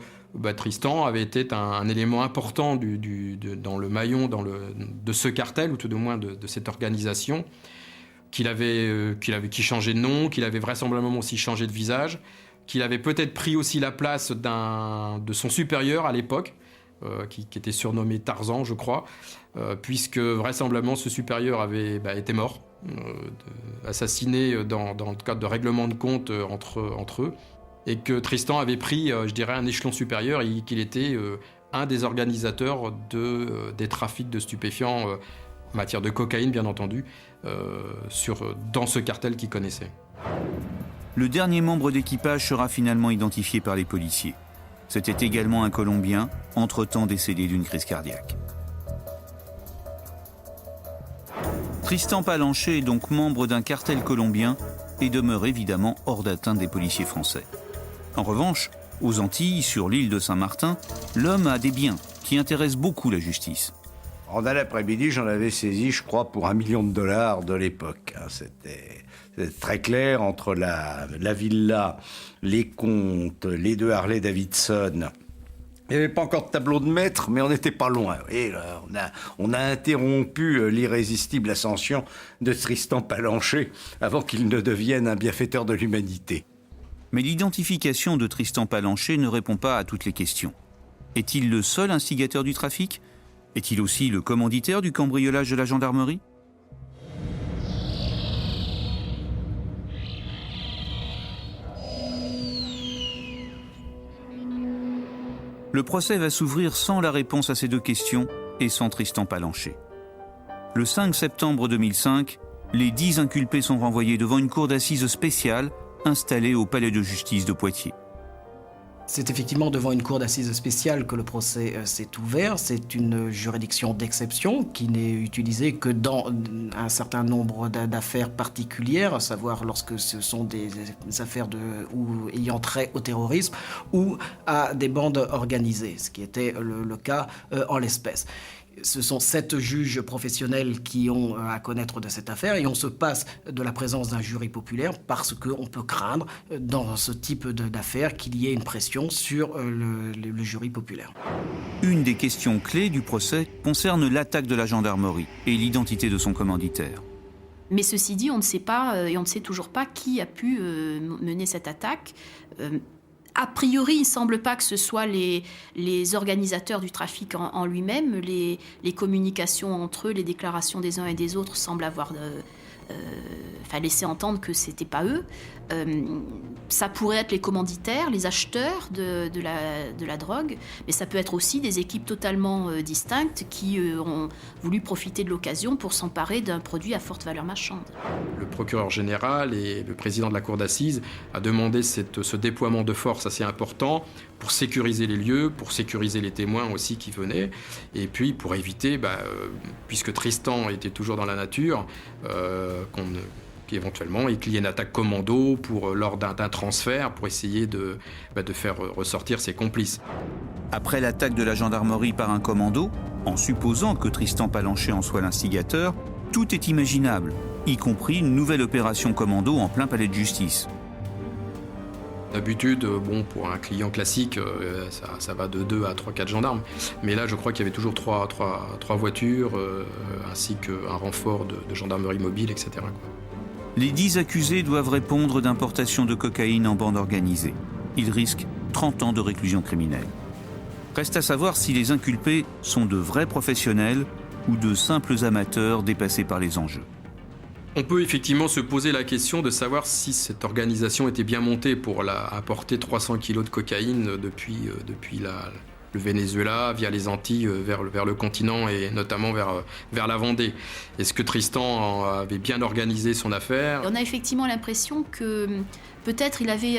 Tristan avait été un élément important dans le maillon de ce cartel, ou tout du moins de cette organisation, qui changeait de nom, qu'il avait vraisemblablement aussi changé de visage, qu'il avait peut-être pris aussi la place de son supérieur à l'époque, qui était surnommé Tarzan, je crois, puisque vraisemblablement ce supérieur avait été mort, assassiné dans le cadre de règlement de compte entre eux, et que Tristan avait pris, je dirais, un échelon supérieur et qu'il était un des organisateurs des trafics de stupéfiants, en matière de cocaïne bien entendu, dans ce cartel qu'il connaissait. Le dernier membre d'équipage sera finalement identifié par les policiers. C'était également un Colombien, entre-temps décédé d'une crise cardiaque. Tristan Palanché est donc membre d'un cartel colombien et demeure évidemment hors d'atteinte des policiers français. En revanche, aux Antilles, sur l'île de Saint-Martin, l'homme a des biens qui intéressent beaucoup la justice. En un après-midi, j'en avais saisi, je crois, pour $1 million de l'époque. C'était très clair entre la villa, les comptes, les 2 Harley-Davidson. Il n'y avait pas encore de tableau de maître, mais on n'était pas loin. Et là, on a interrompu l'irrésistible ascension de Tristan Palanché avant qu'il ne devienne un bienfaiteur de l'humanité. Mais l'identification de Tristan Palanché ne répond pas à toutes les questions. Est-il le seul instigateur du trafic ? Est-il aussi le commanditaire du cambriolage de la gendarmerie ? Le procès va s'ouvrir sans la réponse à ces 2 questions et sans Tristan Palanché. Le 5 septembre 2005, les 10 inculpés sont renvoyés devant une cour d'assises spéciale installée au palais de justice de Poitiers. C'est effectivement devant une cour d'assises spéciale que le procès s'est ouvert. C'est une juridiction d'exception qui n'est utilisée que dans un certain nombre d'affaires particulières, à savoir lorsque ce sont des affaires ayant trait au terrorisme ou à des bandes organisées, ce qui était le cas en l'espèce. Ce sont 7 juges professionnels qui ont à connaître de cette affaire et on se passe de la présence d'un jury populaire parce qu'on peut craindre dans ce type d'affaires qu'il y ait une pression sur le jury populaire. Une des questions clés du procès concerne l'attaque de la gendarmerie et l'identité de son commanditaire. Mais ceci dit, on ne sait pas et on ne sait toujours pas qui a pu mener cette attaque. A priori, il ne semble pas que ce soit les organisateurs du trafic en lui-même. Les communications entre eux, les déclarations des uns et des autres semblent avoir laissé entendre que ce n'était pas eux. Ça pourrait être les commanditaires, les acheteurs de la drogue, mais ça peut être aussi des équipes totalement distinctes qui ont voulu profiter de l'occasion pour s'emparer d'un produit à forte valeur marchande. Le procureur général et le président de la cour d'assises a demandé ce déploiement de force assez important pour sécuriser les lieux, pour sécuriser les témoins aussi qui venaient, et puis pour éviter, puisque Tristan était toujours dans la nature, éventuellement, et qu'il y ait une attaque commando lors d'un transfert pour essayer de faire ressortir ses complices. Après l'attaque de la gendarmerie par un commando, en supposant que Tristan Palanché en soit l'instigateur, tout est imaginable, y compris une nouvelle opération commando en plein palais de justice. D'habitude, pour un client classique, ça va de 2 à 3-4 gendarmes. Mais là, je crois qu'il y avait toujours 3 voitures, ainsi qu'un renfort de gendarmerie mobile, etc. Les 10 accusés doivent répondre d'importation de cocaïne en bande organisée. Ils risquent 30 ans de réclusion criminelle. Reste à savoir si les inculpés sont de vrais professionnels ou de simples amateurs dépassés par les enjeux. On peut effectivement se poser la question de savoir si cette organisation était bien montée pour apporter 300 kilos de cocaïne depuis le Venezuela, via les Antilles, vers le continent et notamment vers la Vendée. Est-ce que Tristan avait bien organisé son affaire ? On a effectivement l'impression que peut-être il avait